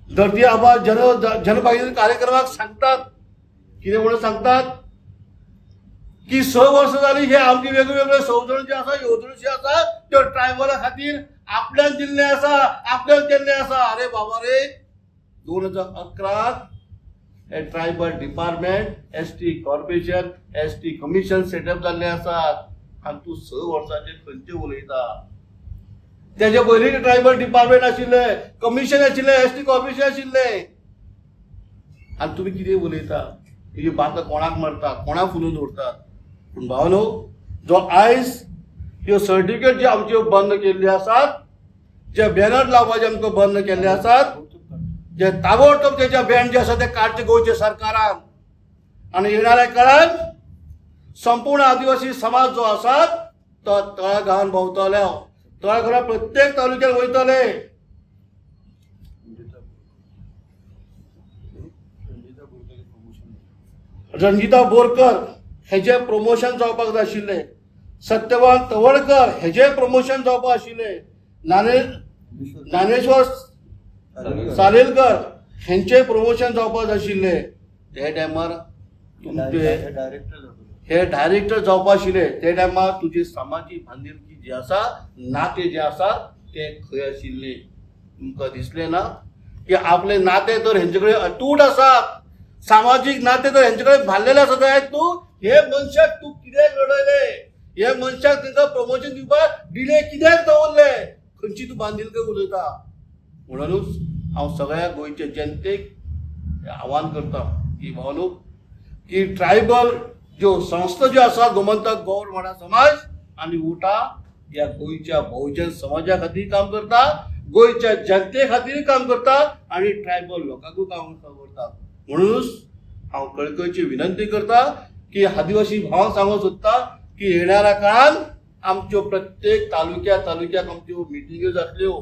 धरती आबा जनभागीदारी कार्यक्रमाक सांगतात कितें म्हणून सांगतात की 6 वर्सां जालीं हे आमचे वेगवेगळे संवजण जे आसा येवजण जे आसा त्यो ट्रायबला खातीर आपल्यान दिल्ले आसा, आपल्यान केल्ले आसा. अरे बाबा रे, 2011 हे tribal department ST corporation ST commission setup जाल्ले आसात आनी तूं 6 वर्सांचेर खंयचे उलयता? तेजे पयलीं ट्रायबल डिपार्टमेंट आशिल्ले, कमिशन आशिल्ले, एसटी कॉर्पोरेशन आशिल्ले आनी तुमी कितें उलयता? ही बात कोणाक मारता, कोणाक फुलोवन दवरतात? पूण भावनो, जो आयज ह्यो सर्टिफिकेट जे आमच्यो बंद केल्ल्यो आसात, जे बॅनर लावपाचे आमकां बंद केल्ले आसात, जे ताबडतोब तेचे बॅन जे आसा ते काडचे गोंयच्या सरकारान. आनी येणाऱ्या काळात संपूर्ण आदिवासी समाज जो आसा तो तळागाळान भोंवतलो, तळागाळा प्रत्येक तालुक्यात वयतले. रणजिता बोरकर हेजे प्रमोशन जावपाक जाय आशिल्ले, सत्यवान तवडकर हेजे प्रमोशन जावपाक आशिल्ले, ज्ञानेश्वर सालेलकर हेंचे प्रमोशन जावपाक जाय आशिल्ले. ते टायमार हे डायरेक्टर जावपाक आशिल्ले. ते टायमार तुजी सामाजीक बांदिलकी जी आसा, नाते जे आसा ते खंय आशिल्ले? तुमकां दिसलें ना की आपले नाते तर हेंचे कडेन अतूट आसात, सामाजीक नाते तर हेंचे कडेन बांदलेले आसा जायत न्हू. हे मनशाक तूं कित्याक लढयले? हे मनशाक तांकां प्रमोशन दिवपाक डिले कित्याक दवरले? खंयची तूं बांदिलकी उलयता? म्हणूनच हांव सगळ्या गोंयच्या जनतेक आव्हान करता की भावनो की ट्रायबल ज्यो संस्था ज्यो आसा, गोमंतक गौड वाडा समाज आनी उठा ह्या गोंयच्या बहुजन समाजा खातीर काम करता, गोंयच्या जनते खातीर काम करता आनी ट्रायबल लोकांकूय काम करता. म्हणूनच हांव कळकळीची विनंती करता की आदिवासी भावांक सांगूंक सोदता की येणाऱ्या काळात आमच्यो प्रत्येक तालुक्याक आमच्यो मिटिंग्यो जातल्यो,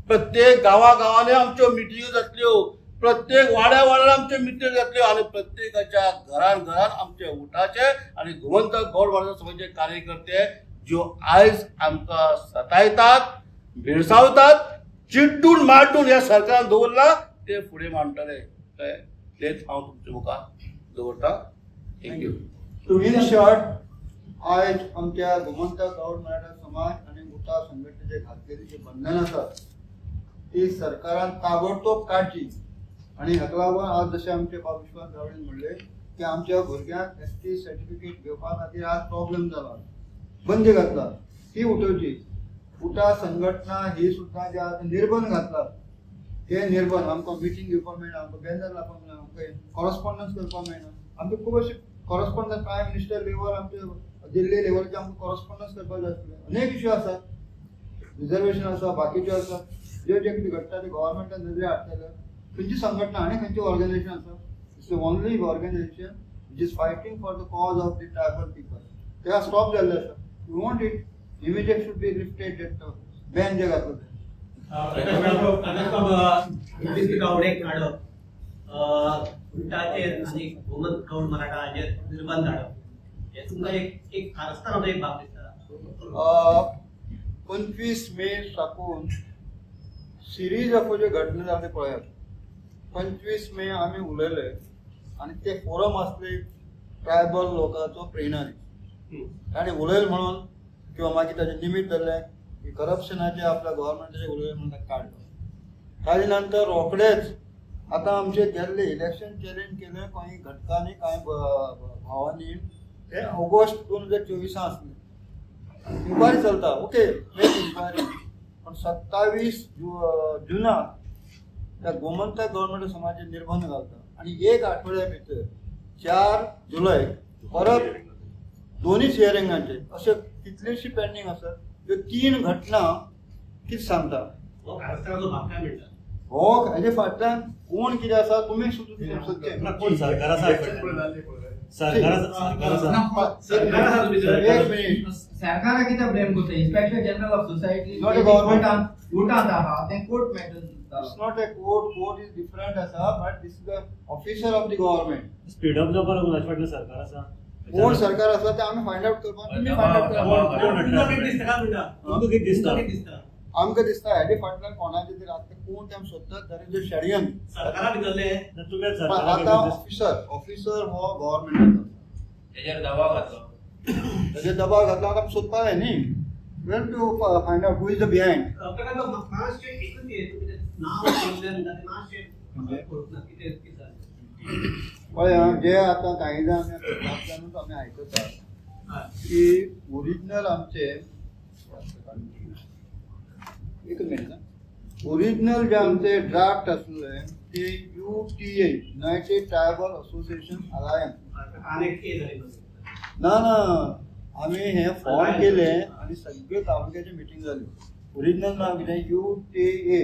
प्रत्येक गांवांनी आमच्यो मिटिंग्यो जातल्यो, प्रत्येक वाड्यार आमच्यो मिटिंग्यो जातल्यो आनी प्रत्येकाच्या घरान आमचे उठाचे आनी गोमंतक गौड वाडा समाजाचे कार्यकर्ते ज्यो आयज आमकां सतायतात, भेडसावतात, चिड्डून माड्डून ह्या सरकारान दवरला ते फुडें मांडटले. तेच हांव तुमच्या मुखार दवरता. थँक्यू. इन शॉर्ट, आयज आमच्या गोमंतक गौड मराठा समाज आणि उठा संघटनेचे घातलेली जी बंधन आसात ती सरकारान ताबडतोब काडची. आणि हाका लागून आज जशें आमचे बाब विश्वास गावडेन म्हणले की आमच्या भुरग्यांक एसटी सर्टिफिकेट घेवपा खातीर आज प्रॉब्लेम जाला, बंदी घातला, ती उठोवची. उठा संघटना ही सुद्धा जे आज निर्बंध घातला ते निर्बंध आमकां मिटींग घेवपाक मेळना, आमकां बॅनर लावपाक मेळना, आमकां कॉरस्पॉन्डन्स करपाक मेळना. आमकां खूब अशे कॉरस्पॉन्डन्स प्रायम मिनिस्टर लेवल आमचे दिल्ली लेवलचे आमकां कॉरस्पॉन्डन्स करपाक जाय आसले. अनेक इश्यू आसात, रिजर्वेशन आसा, बाकीच्यो आसा, जे कितें घडटा ते गव्हर्मेंटान नदरे हाडटले. खंयची संघटना आनी खंयची ऑर्गनायजेशन आसा? It's the only organisation which is fighting for the cause of the tribal people. ते स्टॉप जाल्ले आसा. We want it immediate should be lifted that ban जे घातलो ते. गावडेक हाडप, उलटाचेर आनी गोमंतक गौड मराठा हाचेर निर्बंध हाडप हे तुमकां एक कारस्थानाचो एक भाग दिसता. 25 मे साकून सिरीज ऑफ ज्यो घटना जाल्यो पळयात. 25 मे आमी उलयले आनी ते फोरम आसले ट्रायबल लोकांचो प्रेरणा दीस. ताणें उलयले म्हणून किंवा मागीर ताचें निमित्त जाल्लें की करप्शनाचे आपल्या गव्हर्मेंटाचे उलयले म्हणून ताका काडलो. ताजे नंतर रोखडेच आतां आमचे गेल्ले इलेक्शन चॅलेंज केलें कांय घटकांनी कांय भावांनी ते ऑगस्ट 2024 आसलें. इन्क्वायरी चलता, ओके, मेक इन्क्वायरी. पण 27 जुना त्या गोमंतक गव्हर्नमेंट समाजाचे निर्बंध घालता आणि एक आठवड्या भितर 4 जुलय परत दोन्ही हियरिंगांचे अशे कितलेशी पेंडिंग आसात. ह्यो 3 घटना कितें सांगता हो कारस्थानाचो भाग काय म्हणटा हो हेजे फाटल्यान कोण कितें आसा तुमी सुद्दां कोण सरकार आसा सरकाराक कितें ब्लेम करता. Inspector general of society Not a government. कोर्टांत आहा ते court matters It's not a court is different आसा but this is the officer of the government. Speed up जावपाक लागून अशें सरकार आसा. कोण सरकार आसा ते आमी फायंड आउट करपाक तुमी फायंड आउट करा. तुमकां कितें दिसता काय म्हणटा तुमकां कितें दिसता? तुमकां कितें दिसता आमकां दिसता हेजे फाटल्यान कोणाचे तरी आतां कोण ते आमी सोदतात जाल्यार जे शेडयन सरकारा भितरले तुमी आतां ऑफिसर हो गव्हर्नमेंट त्याच्यावर दबाव घातलो. तेजे दबाव घातला आतां आमी सोदपाक जाय न्ही. Well to find out who is the behind. प्रकार महाराष्ट्र एकच हे तुमचे नाव सांगले म्हणटा ते मातशे कळना कितें कितें जालें. पळय जे आतां काही जाण आपल्यानूच आमी आयकतात की ओरिजिनल आमचे एक मिनिट ओरिजिनल जे आमचे ड्राफ्ट आसले ते UTA United tribal association alliance अनेक हे झाले ना आम्ही हे फॉर्म केले आणि सगळे तालुक्याची मिटिंग झाली. ओरिजिनल नाव कितें UTA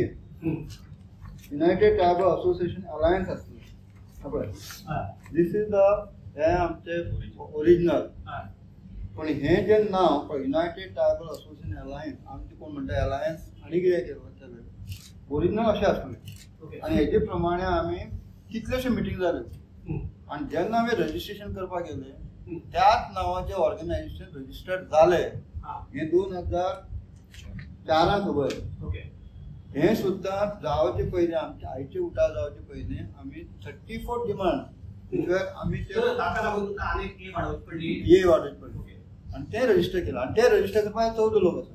United tribal association alliance आसले पळय. दिस इज द हे आमचे ओरिजिनल. पण हे जे नाव पळय युनायटेड ट्रायबल असोसिएशन अलायन्स आमचे कोण म्हणटा अलायन्स आणि कितें केलं ओरिजिनल अशें आसलें आणि हेजे प्रमाणे आमी कितलेशे मिटींग जाल्यो आणि जेन्ना आमी रजिस्ट्रेशन करपाक गेले त्याच नावाचे ऑर्गनायझेशन रजिस्टर्ड झाले हे 2004 खबर. हे सुद्धा जावचे पयलीं आमचे आयचे उठाव जावचे पयलीं आमी 34 डिमांड आमी ते ताका लागून तुमकां अनेक हे वाडोवची पडली ये वाडोवचे पडले आणि ते रजिस्टर केलं आणि ते रजिस्टर करपाक 14 लोक आसा.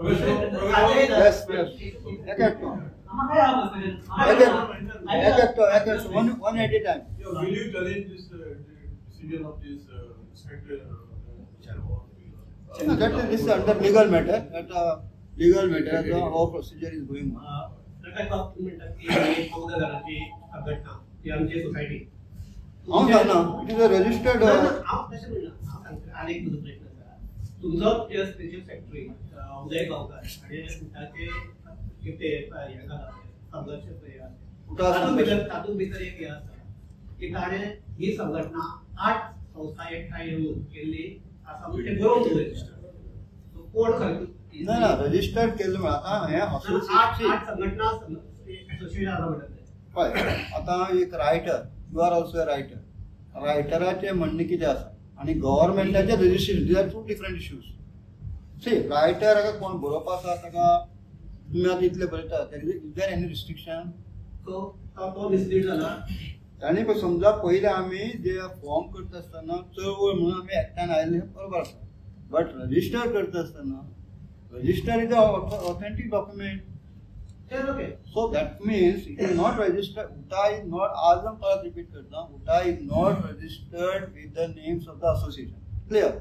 Yes, yes. एक one at a time. Will you challenge this decision of this inspector? This is under legal matter. That legal matter. How procedure is going on. आमची सोसायटी हांव सांगना इट इज अ रजिस्टर्ड. अनेक प्रश्न आसा तुमचो जे special factory उदय गांवकार आणि ताचे कितें तातूंत भितर एक हे आसा की ताणें ही संघटना 8 संस्था एकठांय येवन केल्ली आसा म्हणजे ते बरोवन दवरलें. कोण खंय ना रजिस्टर्ड केल्ले म्हळ्यार आतां हे 8 संघटना एसोसिएशन आसा म्हणटात पळय आतां एक writer you are also writer. रायटराचें म्हणणें कितें आसा आणि गव्हर्नमेंटाचें registration these are 2 different issues. See writer हाका कोण बरोवपा आसा ताका तुमी आतां इतले बरयता is there any restriction. So तो मिसलीड जाला आनी पळय समजा पयलीं आमी जे फॉर्म करता आसतना चळवळ म्हणून आमी एकट्यान आयिल्ले बरोबर आसा बट रजिस्टर करता आसतना register is authentic document. Okay So that means it is not registered. UTA is not, as I'm going to repeat करता, UTA is not registered with the names of the association. Clear?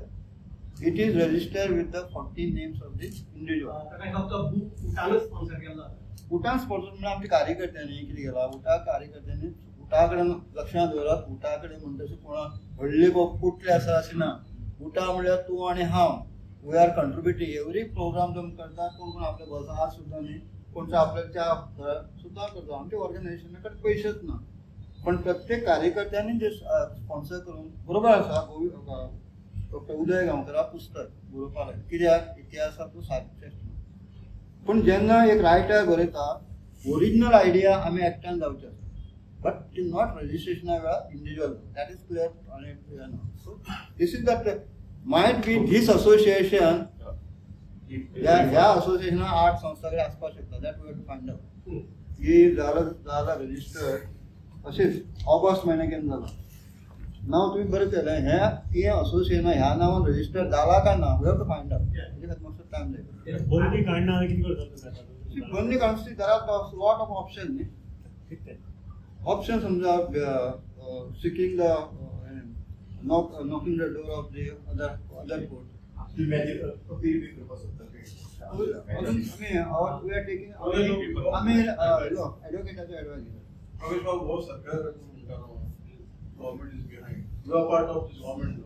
It is registered with the 14 names of the individual. काय फक्त उठानच sponsor केला UTA sponsor म्हणजे आमच्या कार्यकर्त्यांनी कितें केला UTA कार्यकर्त्यांनी UTA कडेन लक्षांत दवरात UTA कडेन म्हणटा तशें कोणा व्हडले कुठले आसा अशें ना. UTA म्हळ्यार तूं आनी हांव वी आर कंट्रिब्युटिंग एवरी प्रोग्राम जो करता कोण कोण आपल्या बसा आज सुद्दां न्ही कोणत्या आपल्याच्या सुद्धा करतो आमच्या ऑर्गनायझेशनाकडे पैसेच ना पण प्रत्येक कार्यकर्त्यांनी जे स्पॉन्सर करून बरोबर आसा डॉक्टर उदय गांवकरा पुस्तक बरोवपाक कित्याक इतिहासाचो सारकें पूण जेन्ना एक रायटर बरयता ओरिजिनल आयडिया आमी एकट्यान जावचे आसा बट इट इज नॉट रजिस्ट्रेशना वेळार इंडिविज्युअल दॅट इज क्लियर आनी so this is that might be this association ह्या असोसिएशनान 8 संस्था कडेन आसपाक शकता that we have to find out की जाला रजिस्टर्ड अशेंच ऑगस्ट म्हयन्या केन्ना जाला नांव तुमी बरें केलें हे असोसिएशन ह्या नांवान रजिस्टर जाला काय ना we have to find out हेजे खातीर मातसो टायम जाय. बंदी काडना कितें करता बंदी काडून there are lot of option न्ही ऑप्शन समजा seeking the knocking the door of the other court. Appeal बी करपाक सोदता we are taking advocate's advice. Ramesh Babu, बहुत सरकार government is behind. You are part of this government. No?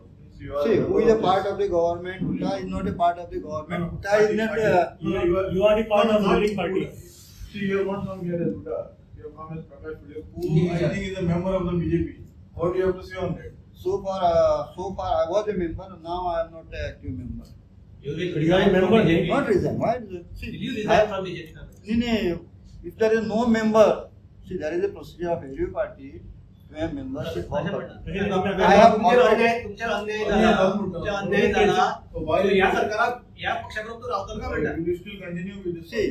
See, who is a part of the government? Hutta is not a part of the government. Hutta is not. You are the part of the ruling party. See, you have not come here as Hutta. You have come as Prakash Patel, who I think is a member of the BJP. What do you have to say on that? So far, I was a member. Now I am not an active member. You will You are a resign from member, BJP. Not resign. Why? See, Will you resign from BJP? No. If there is no member, see, there is a procedure of every party to have membership. तुमच्यावर अन्याय झाला. या सरकारात या पक्षाकडून तू राहतो का म्हणतात? You will still continue with this. See,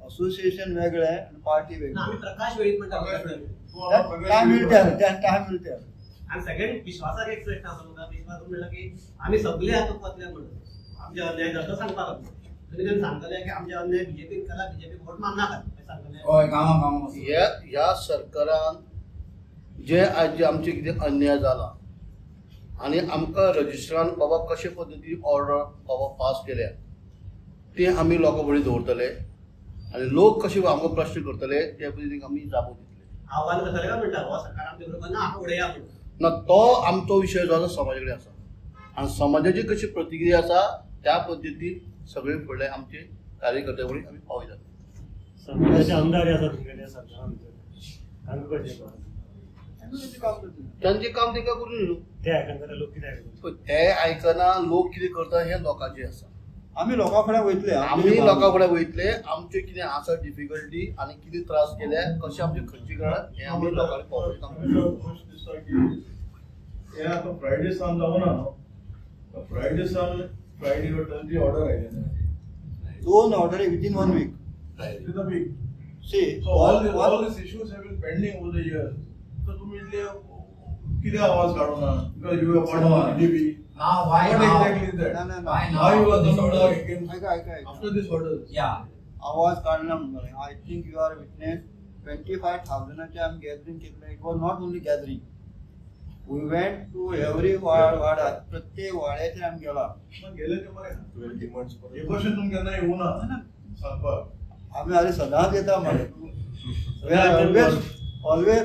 association वेगळं आहे आणि पार्टी वेगळं आम्ही प्रकाश वेळीत म्हणतात. time will tell. आणि सगळ्यांनी विश्वासात एक प्रश्न असा होता, विश्वास म्हणला की आम्ही सगळे आटोपातल्या म्हणून आमच्या अन्याय जाता सांगता तुम्ही त्यांनी सांगताले की आमच्या अन्याय बीजेपी केला, बीजेपी वोट मागणार सांगताले. ह्या सरकारान जे आज जे आमचे कितें अन्याय जाला आनी आमकां रजिस्ट्रान बाबा कशे पद्दतीन ऑर्डर बाबा पास केल्या ते आमी लोकां फुडें दवरतले आनी लोक कशे आमकां प्रश्न करतले त्या पद्दतीन आमी जापो दितले. आव्हान करतले का म्हणतात हो सरकार आमच्या बरोबर ना फुडें या म्हणून. ना तो आमचो विशय जो आसा समाजा कडेन आसा आनी समाजाची कशी प्रतिक्रिया आसा त्या पद्दतीन सगळे फुडले आमचे कार्यकर्ते कडेन आमी पावयतात. समाजाचे आमदार आसा तुमगेल्या सरकारान तांकां कशें तांचें काम तांकां करून न्हू ते आयकना लोक कितें आयकता? ते आयकना लोक कितें करता हे लोकांचें आसा. आम्ही लोकां फुडें वयतले. आमी लोकां फुडें वयतले आमचे कितें आसा डिफिकल्टी आनी कितें त्रास केल्या कशें आमचे खंयची काळात हें आमी लोकांनी पावयता. आता फ्रायडे सान जाऊ ना फ्रायडे सान फ्रायडे वर थर्सडे ऑर्डर आयले दोन order within 1 week. It is big See, so all this issues have been pending over the years. तो तुम्ही इतले किती आवाज काढू ना because you are part of BJP. Now, why What now? exactly is that? No. Why now? Why you are not against ऐका. after this order? Yeah. आवाज काढला म्हणून I think you are witness 25,000चे आमी गॅदरिंग केले. It was not only gathering. We went to every वाडा प्रत्येक वाड्याचेर आमी गेला. मग गेले ते बरे तुझे डिमांड्स पर हे क्वेश्चन तुमका केन्ना येऊ ना सांगपाक. आमी आरे सदांच येता मरे. वी आर ऑलवेज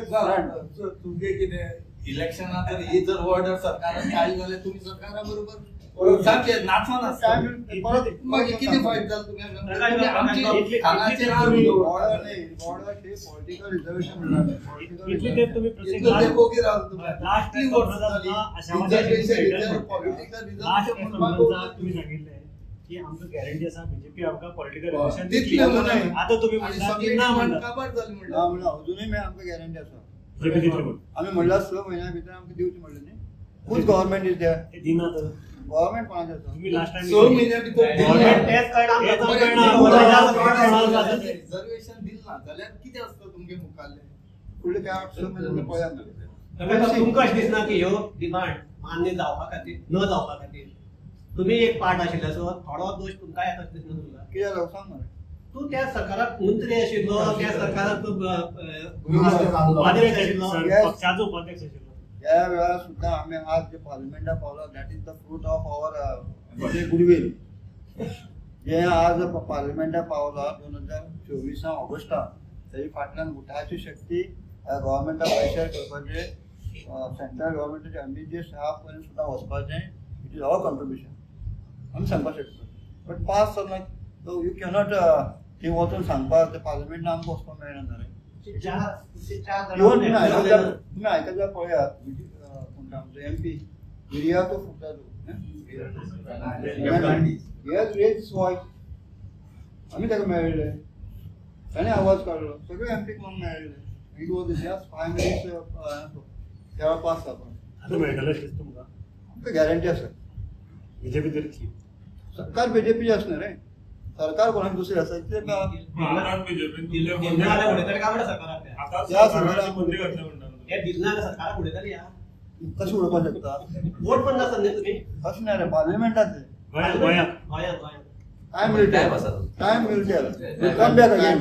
तुमगे कितें इलेक्शनात जर ही जर ऑर्डर सरकारान काढली जाल्यार तुम्ही सरकारा बरोबर सारखे नाचून आसता. मागीर कितें फायदो जालो तुम्ही आमची हांगाचेर आमी ऑर्डर नाही ऑर्डर ते पॉलिटिकल रिझर्वेशन म्हणतात. इतली तेंप तुम्ही प्रत्येक इतलो तेंप ओगी रावलो तुम्ही. लास्ट इतली वर्सां जाली. पॉलिटिकल तुम्ही सांगितले की आमकां गॅरंटी आसा बीजेपी आमकां पॉलिटिकल रिलेशन दितली. आता तुम्ही म्हणटा की ना म्हणटा अजूनही आमकां गॅरंटी आसा. बीजेपी दितली म्हणून आम्ही म्हणला 6 महिन्या भितर आमकां दिवची म्हणलें न्ही. खूच गव्हर्नमेंट इज देयर. ते दिनात गव्हर्नमेंट कोणाचें आसा. तुम्ही लास्ट टाइम 6 महिन्या भितर गव्हर्नमेंट टॅक्स काढून रिझर्वेशन दिलं ना जाल्यार कितें आसता तुमगे मुखाल्ले फुडले त्या 6 महिन्यान पळया. तुमकां अशें दिसना की ह्यो डिमांड मान्य जावपा खातीर न जावपा खातीर तुम्ही एक पार्ट आशिल्ल्याचो थोडो दोश तुमकां येता दिसना तुमकां. कित्याक लागून सांग मरे. तू त्या सरकारात मंत्री आशिल्लो त्या सरकारात उपाध्यक्ष आशिल्लो. पक्षाचो उपाध्यक्ष आशिल्लो. त्या वेळार सुद्दां आमी आज जे पार्लिमेंटात पावला that is the fruit of our goodwill. जे आज पार्लिमेंटात पावला 2024 ऑगस्टात तेजी फाटल्यान उठायची शक्ती गव्हर्मेंटाक प्रेशर करपाचे सेंट्रल गव्हर्मेंटाचे एम्बिशियस ह्या पर्यंत सुद्दां वचपाचें इट इज आवर कॉन्ट्रिब्युशन आमी सांगपाक शकता. बट पास जावना यू कॅनॉट थंय वचून सांगपाक ते पार्लिमेंटान आमकां वचपाक मेळना जालें. तुम्ही ऐकत जा पळयात कोणता आमचो MP मिरिया तो फुटला वॉयस आम्ही ताका मेळिल्ले ताणें आवाज काडलो सगळे MP मग मेळिल्ले. इट वॉज जस्ट 5 minutes तेव्हा पास जाता. आता मेळटलें अशें तुमकां आमकां गॅरंटी आसा. बीजेपी दितली. सरकार बीजेपी आसना रे. सरकार कोणाक दुसरे आसा दिल्ली उडयतले काय म्हणटा सरकाराक हे दिल्ली सरकाराक उडयतली या कशें उडोवपाक शकता. वोट पण नासत न्ही तुमी. अशें ना रे पार्लिमेंटात गोंयांत गोंयांत time will tell. Time will tell. Come back again.